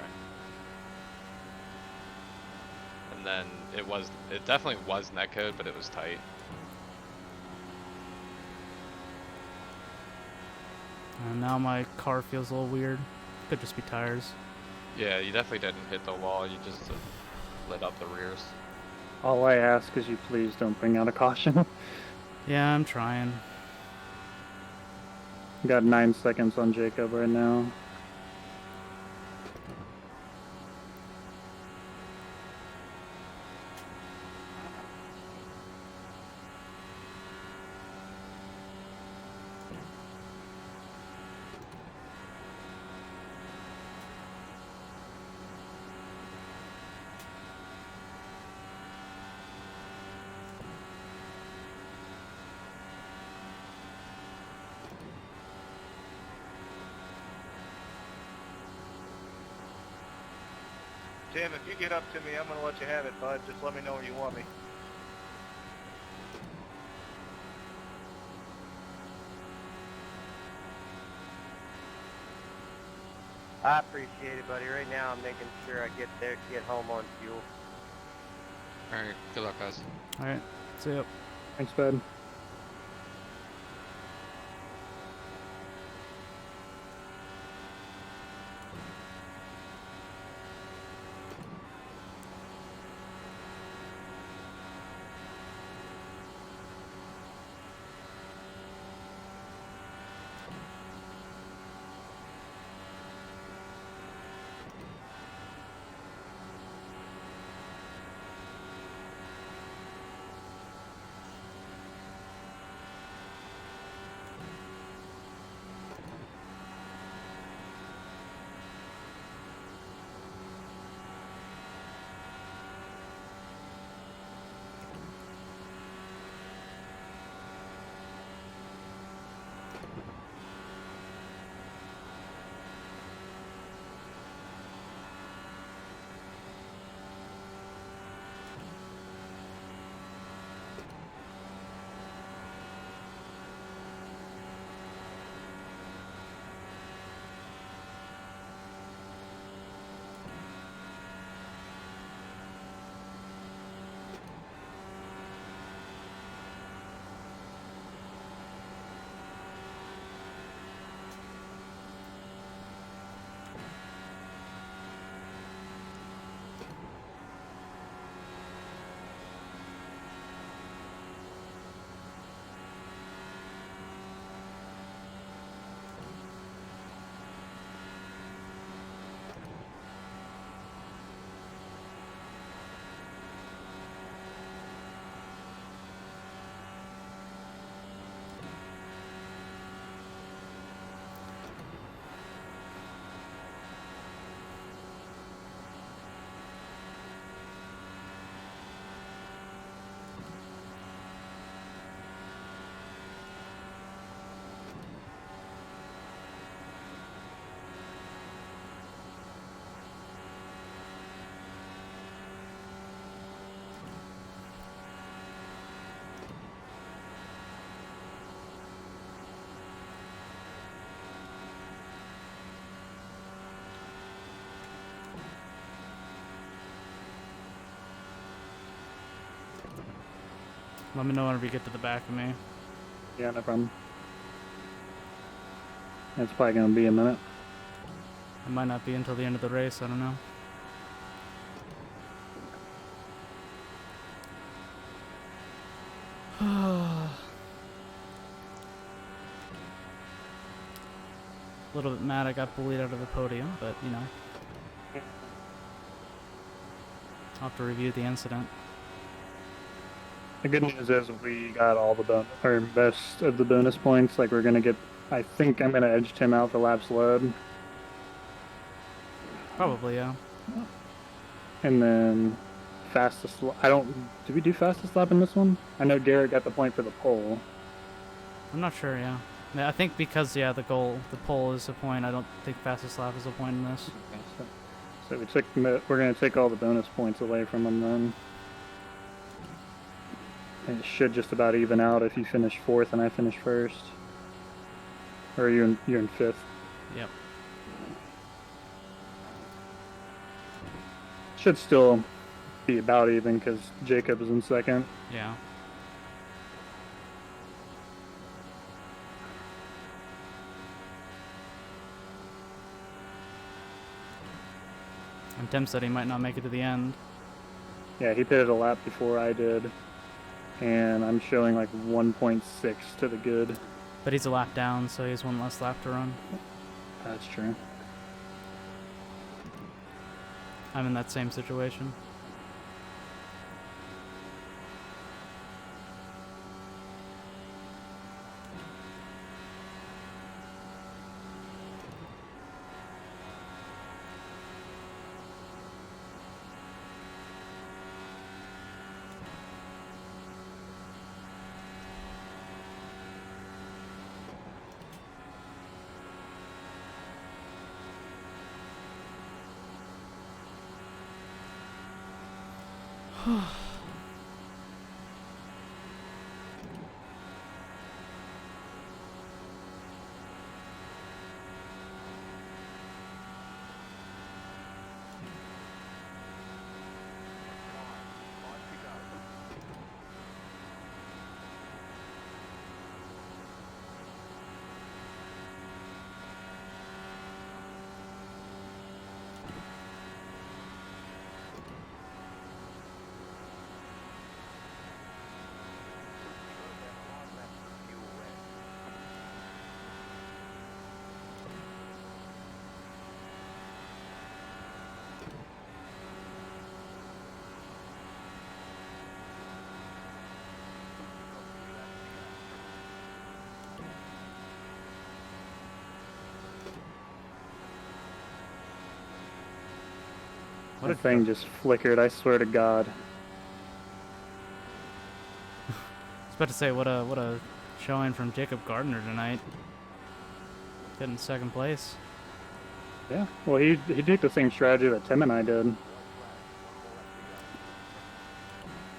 S3: And then it definitely was netcode, but it was tight.
S1: And now my car feels a little weird. Could just be tires.
S3: Yeah, you definitely didn't hit the wall. You just lit up the rears.
S2: All I ask is you please don't bring out a caution.
S1: Yeah, I'm trying.
S2: Got 9 seconds on Jacob right now.
S4: Tim, if you get up to me, I'm going to let you have it, bud. Just let me know where you want me.
S5: I appreciate it, buddy. Right now, I'm making sure I get home on fuel.
S3: Alright, good luck, guys.
S1: Alright, see ya.
S2: Thanks, bud.
S1: Let me know whenever you get to the back of me.
S2: Yeah, no problem. It's probably gonna be a minute.
S1: It might not be until the end of the race, I don't know. A little bit mad I got bullied out of the podium, but you know. I'll have to review the incident.
S2: The good news is we got all the best of the bonus points. Like we're gonna get. I think I'm gonna edge Tim out for laps led,
S1: Probably, yeah.
S2: and then fastest. I don't. Did we do fastest lap in this one? I know Garrett got the point for the pole.
S1: I'm not sure, yeah. I think because, yeah, the pole is a point, I don't think fastest lap is a point in this.
S2: So we're gonna take all the bonus points away from them then. And it should just about even out if you finish 4th and I finish 1st. Or you're in 5th.
S1: Yep.
S2: Should still be about even because Jacob is in 2nd.
S1: Yeah. And Tim said he might not make it to the end.
S2: Yeah, he pitted a lap before I did. And I'm showing like 1.6 to the good.
S1: But he's a lap down, so he has one less lap to run.
S2: That's true.
S1: I'm in that same situation.
S2: What a thing just flickered, I swear to God.
S1: I was about to say, what a showing from Jacob Gardner tonight. Getting 2nd place.
S2: Yeah, well, he took the same strategy that Tim and I did.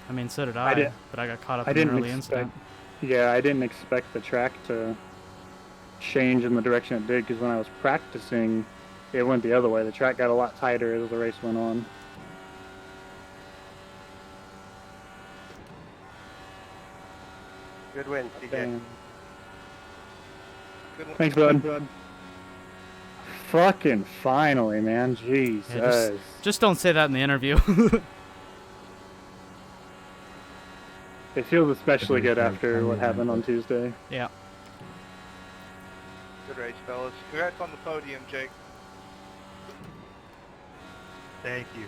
S1: I mean, so did I, but I got caught up in an early incident.
S2: Yeah, I didn't expect the track to change in the direction it did, because when I was practicing, it went the other way. The track got a lot tighter as the race went on.
S5: Good win, CJ.
S2: Damn.
S4: Good one.
S2: Thanks, bud. Fucking finally, man. Jesus.
S1: Yeah, just don't say that in the interview.
S2: It feels especially good after what happened on Tuesday.
S1: Yeah.
S4: Good race, fellas. Congrats on the podium, Jake.
S5: Thank you.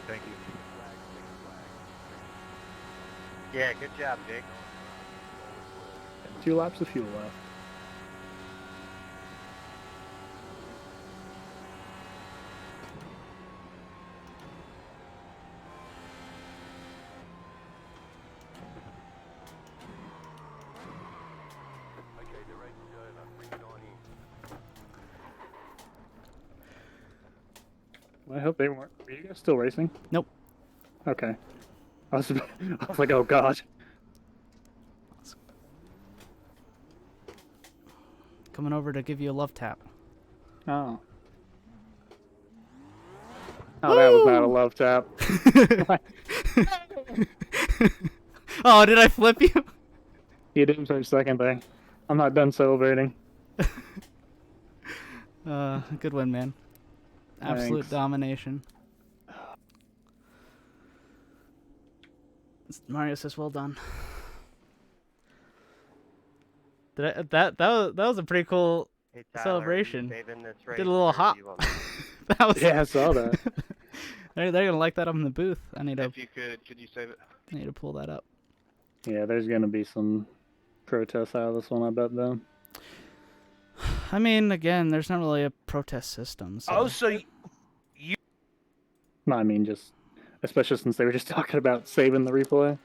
S5: Yeah, good job, Jake.
S2: 2 laps of fuel left.
S8: Okay, the race is over. Bring it on in.
S2: I hope they weren't. Were you guys still racing?
S1: Nope.
S2: Okay. I was like, oh god.
S1: Coming over to give you a love tap.
S2: Oh. Oh, that was not a love tap.
S1: Oh, did I flip you?
S2: You didn't for a second there. I'm not done celebrating.
S1: Good win, man. Absolute
S2: Thanks.
S1: domination. Mario says, "Well done." That was a pretty cool
S5: Hey, Tyler,
S1: celebration.
S5: you saving this race,
S1: Did a little
S5: or do
S1: hop.
S5: you want me to-
S1: That was.
S2: Yeah, I saw that.
S1: They're gonna like that up in the booth. I need to
S4: If you could you save it?
S1: pull that up.
S2: Yeah, there's gonna be some protests out of this one, I bet, though.
S1: I mean, again, there's not really a protest system. So.
S9: Oh, so you
S2: No, I mean, just especially since they were just talking about saving the replay.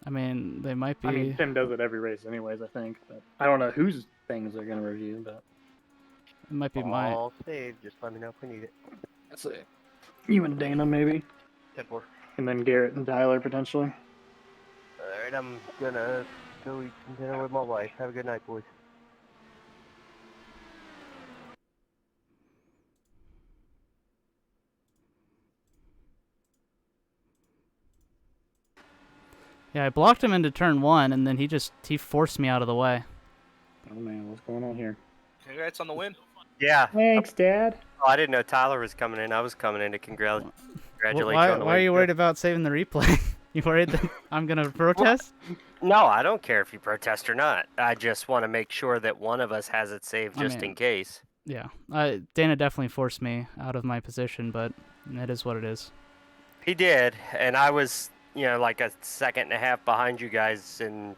S1: I mean, they might be.
S2: I mean, Tim does it every race, anyways. I think, but I don't know whose things they're gonna review, but
S1: It might be my.
S5: All saved. Just let me know if we need it.
S2: that's it. You and Dana maybe,
S4: 10-4.
S2: and then Garrett and Tyler potentially.
S5: All right, I'm gonna go eat some dinner with my wife. Have a good night, boys.
S1: Yeah, I blocked him into turn 1, and then he forced me out of the way.
S2: Oh man, what's going on here?
S9: congrats on the win.
S5: Yeah.
S2: Thanks, Dad.
S5: Oh, I didn't know Tyler was coming in. I was coming in to congratulate you on the
S1: Why
S5: win.
S1: are you worried about saving the replay? You worried that I'm gonna protest?
S5: No, I don't care if you protest or not. I just want to make sure that one of us has it saved just in case.
S1: Yeah, Dana definitely forced me out of my position, but it is what it is.
S5: He did, and I was, like a second and a half behind you guys, and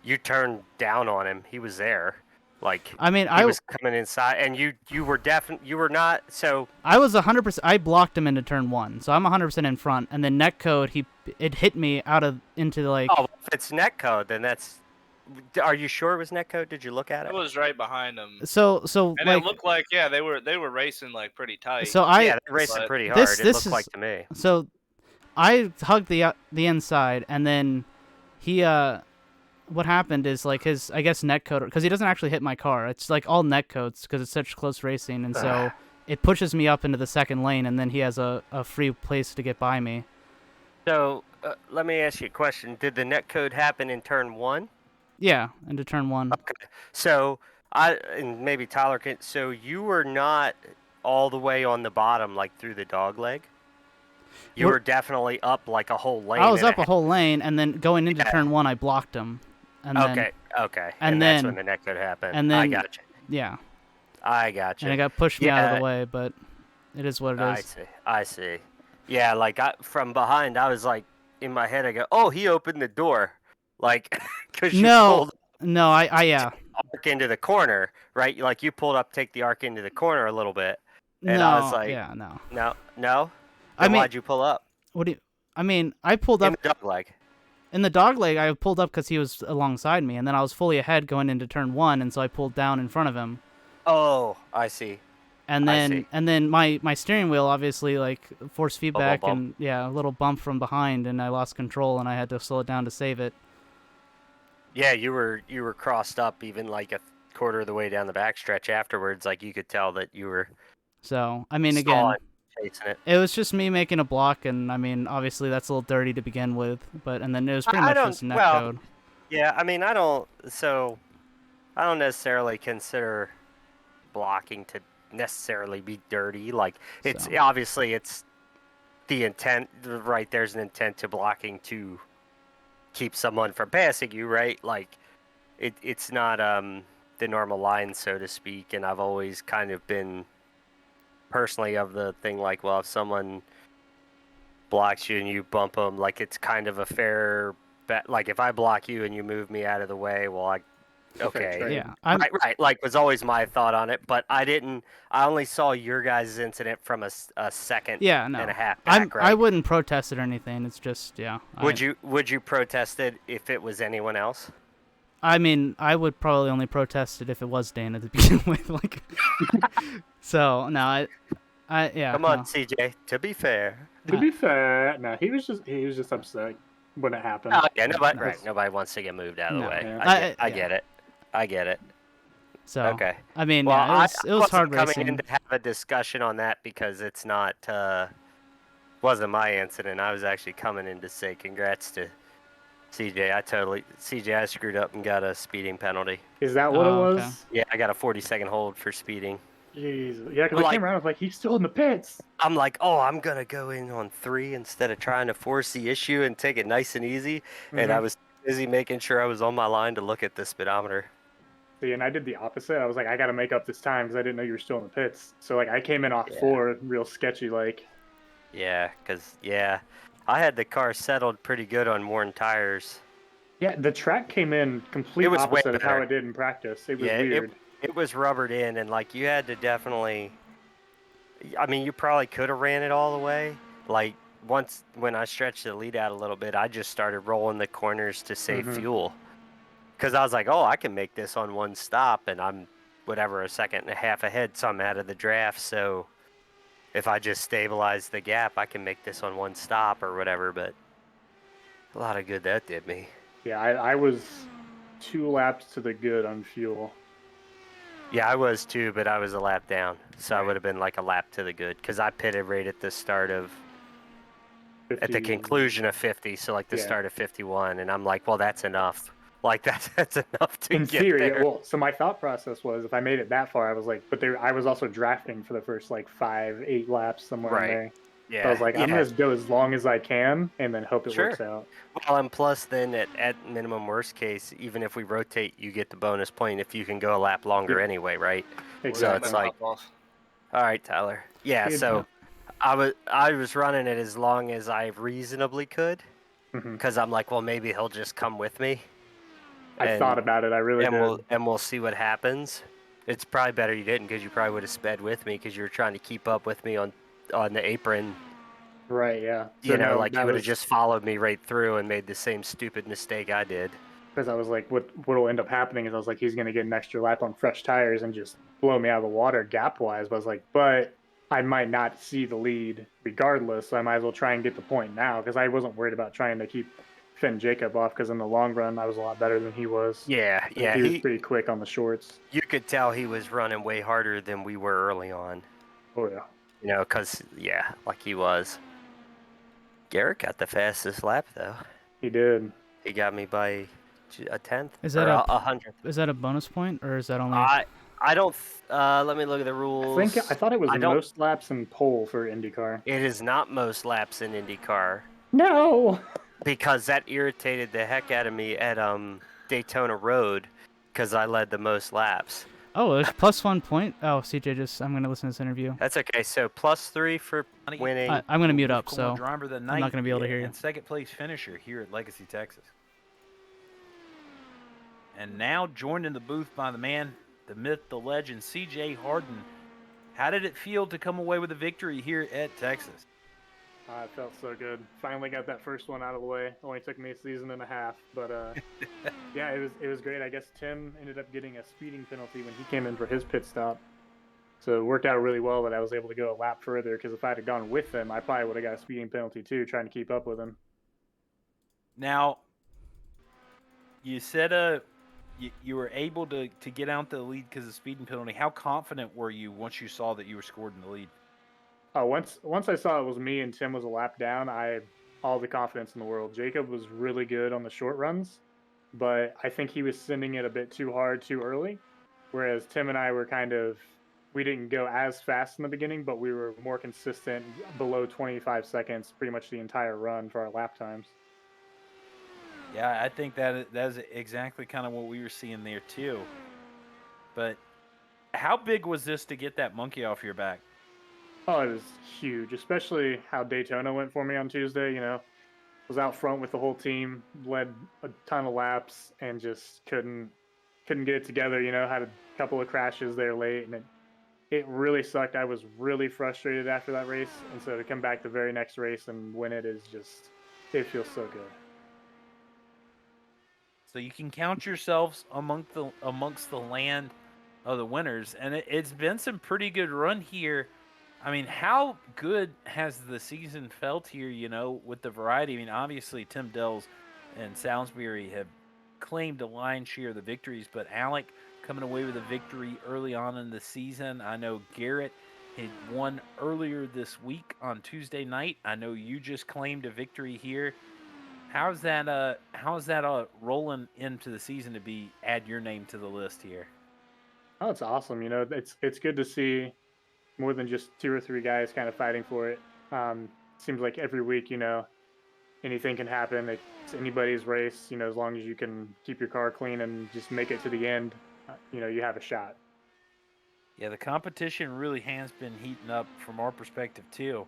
S5: you turned down on him. He was there. Like,
S1: I mean,
S5: he was coming inside, and you were not, so...
S1: I was 100%, I blocked him into turn 1, so I'm 100% in front, and then netcode, it hit me into, like...
S5: Oh, if it's netcode, then that's... Are you sure it was netcode? Did you look at it?
S9: I was right behind him.
S1: So
S9: and
S1: like,
S9: it looked like, yeah, they were racing, like, pretty tight.
S1: So
S5: yeah, they were racing pretty hard, it looked like to me.
S1: So, I hugged the inside, and then he, what happened is, like, his, I guess, netcode, because he doesn't actually hit my car. It's, like, all netcodes, because it's such close racing, and so it pushes me up into the second lane, and then he has a free place to get by me.
S5: So, let me ask you a question. Did the netcode happen in turn 1?
S1: Yeah, into turn 1.
S5: Okay. So, and maybe Tyler can... So, you were not all the way on the bottom, like, through the dog leg? You were definitely up, like, a whole lane.
S1: I was up a whole lane, and then going into turn 1, I blocked him. And
S5: okay. And
S1: then,
S5: that's when the netcode happened.
S1: And then,
S5: I got you.
S1: Yeah.
S5: I got you.
S1: And it got pushed me out of the way, but it is what it is.
S5: I see. Yeah, like, from behind, I was, like, in my head, I go, oh, he opened the door. Like, because you pulled...
S1: No, yeah.
S5: Arc into the corner, right? Like, you pulled up, take the arc into the corner a little bit. And I was like...
S1: Yeah, no.
S5: No?
S1: I mean,
S5: why'd you pull up?
S1: I pulled up...
S5: In the dog leg.
S1: In the dog leg, I pulled up because he was alongside me, and then I was fully ahead going into turn 1, and so I pulled down in front of him.
S5: Oh, I see.
S1: And then my steering wheel obviously, like, force feedback and a little bump from behind, and I lost control, and I had to slow it down to save it.
S5: Yeah, you were crossed up even like a quarter of the way down the backstretch afterwards. Like, you could tell that you were...
S1: So, I mean, again,
S5: chasing it.
S1: It was just me making a block, and I mean, obviously that's a little dirty to begin with, and then it was pretty much just netcode.
S5: Yeah, I mean, I don't necessarily consider blocking to necessarily be dirty. Like, it's obviously it's the intent, right? There's an intent to blocking to keep someone from passing you, right? Like, it's not the normal line, so to speak, and I've always kind of been personally of the thing, like, well, if someone blocks you and you bump them, like, it's kind of a fair bet. Like, if I block you and you move me out of the way, well, okay.
S1: Yeah.
S5: Right. Like, was always my thought on it, but I only saw your guys' incident from a second and a half back, right?
S1: I wouldn't protest it or anything. It's just, yeah.
S5: Would you protest it if it was anyone else?
S1: I mean, I would probably only protest it if it was Dana to begin with. Like, so no, yeah.
S5: Come on, CJ. To be fair.
S2: No, he was just upset when it happened.
S5: Oh, yeah, nobody wants to get moved out of the way.
S2: Yeah.
S5: I get it.
S1: So
S5: okay.
S1: I mean,
S5: well,
S1: it was hard racing.
S5: Coming in to have a discussion on that because it's not wasn't my incident. I was actually coming in to say congrats to CJ, I screwed up and got a speeding penalty.
S2: Is that what it was?
S1: Okay.
S5: Yeah, I got a 40-second hold for speeding.
S2: Jeez. Yeah, because I
S5: Like-
S2: came around, I was like, he's still in the pits.
S5: I'm like, oh, I'm gonna go in on 3 instead of trying to force the issue and take it nice and easy. And I was busy making sure I was on my line to look at the speedometer.
S2: See, and I did the opposite. I was like, I got to make up this time because I didn't know you were still in the pits. So like, I came in off
S5: Yeah.
S2: 4, real sketchy. Like,
S5: Yeah, I had the car settled pretty good on worn tires.
S2: yeah, the track came in complete
S5: It was way
S2: opposite of how
S5: better.
S2: it did in practice. It was
S5: Yeah,
S2: weird.
S5: it was rubbered in, and like you had to definitely. I mean, you probably could have ran it all the way. Like once when I stretched the lead out a little bit, I just started rolling the corners to save fuel. Because I was like, oh, I can make this on one stop, and I'm whatever a second and a half ahead, so I'm out of the draft. So if I just stabilize the gap, I can make this on one stop or whatever. But a lot of good that did me.
S2: Yeah, I was 2 laps to the good on fuel.
S5: Yeah, I was too, but I was a lap down, so I
S2: Right.
S5: would have been like a lap to the good because I pitted right at the start of,
S2: 50,
S5: at the conclusion of 50, so like the
S2: Yeah.
S5: start of 51, and I'm like, well, that's enough. Like that's enough to
S2: In
S5: get
S2: theory,
S5: there.
S2: well, so my thought process was if I made it that far, I was like, but there, I was also drafting for the first like 5, 8 laps somewhere in
S5: Right.
S2: there.
S5: Yeah,
S2: So I was like, I'm
S5: yeah,
S2: gonna go as long as I can and then hope it
S5: Sure.
S2: works out.
S5: Well, and plus, then at minimum worst case, even if we rotate, you get the bonus point if you can go a lap longer
S2: Yeah.
S5: anyway, right?
S2: Exactly.
S5: it's like- all right, Tyler. Yeah,
S2: Good.
S5: so I was running it as long as I reasonably could
S2: Mhm.
S5: because I'm like, well, maybe he'll just come with me.
S2: I thought about it. I really did.
S5: We'll see what happens. It's probably better you didn't because you probably would have sped with me because you were trying to keep up with me on the apron.
S2: Right. Yeah. So
S5: You know,
S2: no,
S5: like
S2: that
S5: you would have
S2: was
S5: just followed me right through and made the same stupid mistake I did.
S2: because I was like, what'll end up happening is I was like, he's gonna get an extra lap on fresh tires and just blow me out of the water gap wise. But I was like, but I might not see the lead regardless. So I might as well try and get the point now because I wasn't worried about trying to keep Finn Jacob off because in the long run I was a lot better than he was.
S5: Yeah, yeah.
S2: He was pretty quick on the shorts.
S5: You could tell he was running way harder than we were early on.
S2: Oh yeah.
S5: You know, because, yeah, like he was. Garrett got the fastest lap, though.
S2: He did.
S5: He got me by a tenth.
S1: Is that
S5: or
S1: a
S5: 100th?
S1: Is that a bonus point or is that only?
S5: I don't. Let me look at the rules.
S2: I thought it was
S5: I don't-
S2: most laps in pole for IndyCar.
S5: It is not most laps in IndyCar
S2: No.
S5: because that irritated the heck out of me at Daytona Road because I led the most laps.
S1: Oh, there's +1 point. Oh, CJ, I'm gonna listen to this interview.
S5: That's okay. So +3 for winning.
S1: I'm gonna mute up,
S10: Corner
S1: so
S10: driver of the
S1: I'm
S10: night
S1: not gonna be able to hear you.
S10: and second place finisher here at Legacy, Texas. And now joined in the booth by the man, the myth, the legend, CJ Harden. How did it feel to come away with a victory here at Texas?
S2: It felt so good. Finally got that first one out of the way. Only took me a season and a half, but yeah, it was great. I guess Tim ended up getting a speeding penalty when he came in for his pit stop. So it worked out really well that I was able to go a lap further because if I had gone with him, I probably would have got a speeding penalty too, trying to keep up with him.
S10: Now, you said you were able to get out the lead because of speeding penalty. How confident were you once you saw that you were scored in the lead?
S2: Once I saw it was me and Tim was a lap down, I had all the confidence in the world. Jacob was really good on the short runs, but I think he was sending it a bit too hard too early, whereas Tim and I were we didn't go as fast in the beginning, but we were more consistent, below 25 seconds pretty much the entire run for our lap times.
S10: Yeah, I think that is exactly kind of what we were seeing there too. But how big was this to get that monkey off your back?
S2: Oh, it was huge, especially how Daytona went for me on Tuesday. You know, was out front with the whole team, led a ton of laps, and just couldn't get it together. You know, had a couple of crashes there late, and it really sucked. I was really frustrated after that race, and so to come back the very next race and win it is just, it feels so good.
S10: So you can count yourselves amongst the land of the winners, and it's been some pretty good run here. I mean, how good has the season felt here, you know, with the variety? I mean, obviously, Tim Dells and Salisbury have claimed a lion's share of the victories, but Alec coming away with a victory early on in the season. I know Garrett had won earlier this week on Tuesday night. I know you just claimed a victory here. How's that rolling into the season to add your name to the list here?
S2: Oh, it's awesome. You know, it's good to see more than just two or three guys kind of fighting for it. Seems like every week, you know, anything can happen. It's anybody's race. You know, as long as you can keep your car clean and just make it to the end, you know, you have a shot.
S10: Yeah, the competition really has been heating up from our perspective too.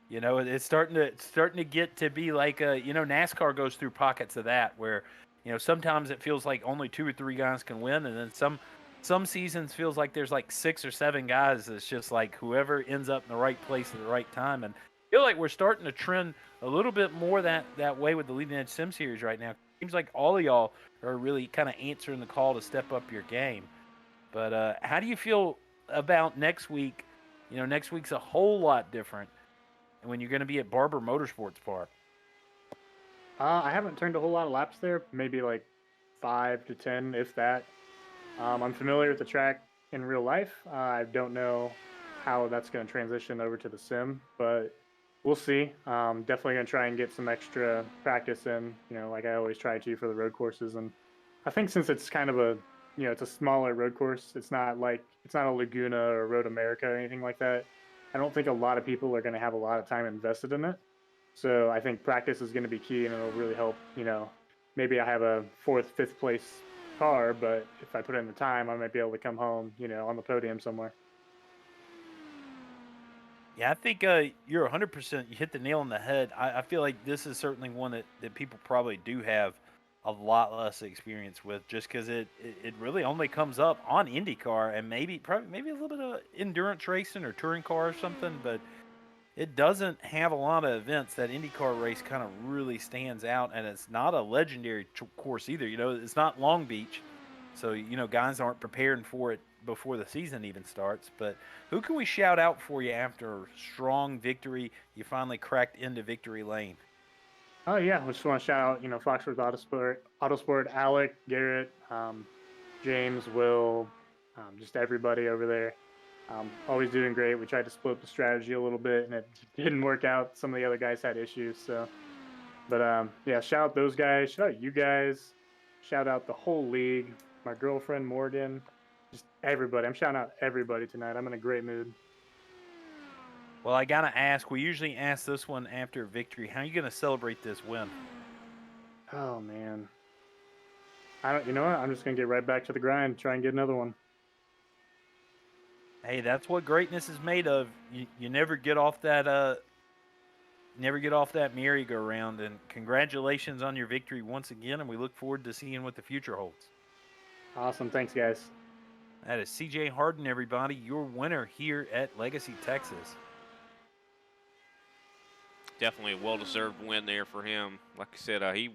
S10: You know, it's starting to get to be like NASCAR goes through pockets of that where, you know, sometimes it feels like only 2 or 3 guys can win, and then some seasons feels like there's like 6 or 7 guys. It's just like whoever ends up in the right place at the right time, and I feel like we're starting to trend a little bit more that way with the Leading Edge Sim Series right now. Seems like all of y'all are really kind of answering the call to step up your game. But how do you feel about next week? You know, next week's a whole lot different when you're going to be at Barber Motorsports Park.
S2: I haven't turned a whole lot of laps there, maybe like 5 to 10, if that. I'm familiar with the track in real life. I don't know how that's going to transition over to the sim, but we'll see. Definitely going to try and get some extra practice in, you know, like I always try to for the road courses. And I think since it's kind of it's a smaller road course, it's not a Laguna or Road America or anything like that. I don't think a lot of people are going to have a lot of time invested in it. So I think practice is going to be key, and it'll really help. You know, maybe I have a 4th, 5th place car, but if I put in the time, I might be able to come home, you know, on the podium somewhere.
S10: Yeah, I think you're 100%. You hit the nail on the head. I feel like this is certainly one that people probably do have a lot less experience with, just because it really only comes up on IndyCar and maybe a little bit of endurance racing or touring car or something, but it doesn't have a lot of events. That IndyCar race kind of really stands out, and it's not a legendary course either. You know, it's not Long Beach, so you know guys aren't preparing for it before the season even starts. But who can we shout out for you after a strong victory? You finally cracked into victory lane.
S2: Oh yeah, I just want to shout out, you know, Foxworth Autosport, Alec, Garrett, James, Will, just everybody over there. Always doing great. We tried to split up the strategy a little bit, and it didn't work out. Some of the other guys had issues, so. But yeah, shout out those guys. Shout out you guys. Shout out the whole league. My girlfriend Morgan. Just everybody. I'm shouting out everybody tonight. I'm in a great mood.
S10: Well, I gotta ask. We usually ask this one after victory. How are you gonna celebrate this win?
S2: Oh man. You know what? I'm just gonna get right back to the grind. Try and get another one.
S10: Hey, that's what greatness is made of. You never get off that merry-go-round. And congratulations on your victory once again. And we look forward to seeing what the future holds.
S2: Awesome. Thanks, guys.
S10: That is CJ Harden, everybody, your winner here at Legacy, Texas.
S11: Definitely a well-deserved win there for him. Like I said, he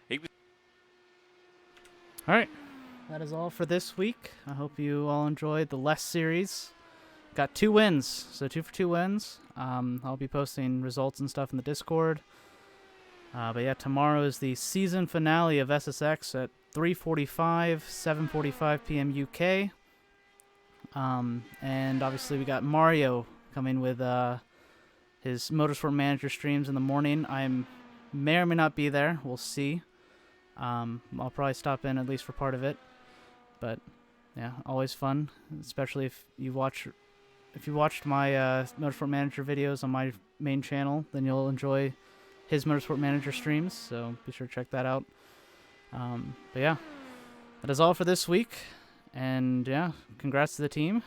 S11: was.
S1: All right, that is all for this week. I hope you all enjoyed the Less series. Got 2 wins, so 2 for 2 wins. I'll be posting results and stuff in the Discord. But yeah, tomorrow is the season finale of SSX at 3:45, 7:45 p.m. UK. And obviously we got Mario coming with his Motorsport Manager streams in the morning. I may or may not be there. We'll see. I'll probably stop in at least for part of it. But yeah, always fun, especially if you watched my Motorsport Manager videos on my main channel, then you'll enjoy his Motorsport Manager streams, so be sure to check that out. But yeah, that is all for this week, and yeah, congrats to the team.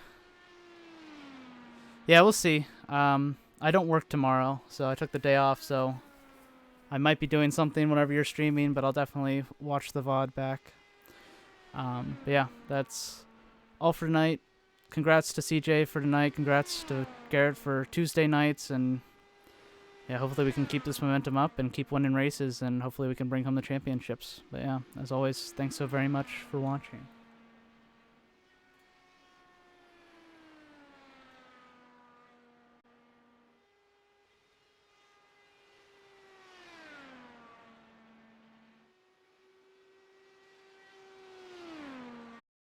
S1: Yeah, we'll see. I don't work tomorrow, so I took the day off, so I might be doing something whenever you're streaming, but I'll definitely watch the VOD back. But yeah, that's all for tonight. Congrats to CJ for tonight. Congrats to Garrett for Tuesday nights. And yeah, hopefully we can keep this momentum up and keep winning races. And hopefully we can bring home the championships. But yeah, as always, thanks so very much for watching.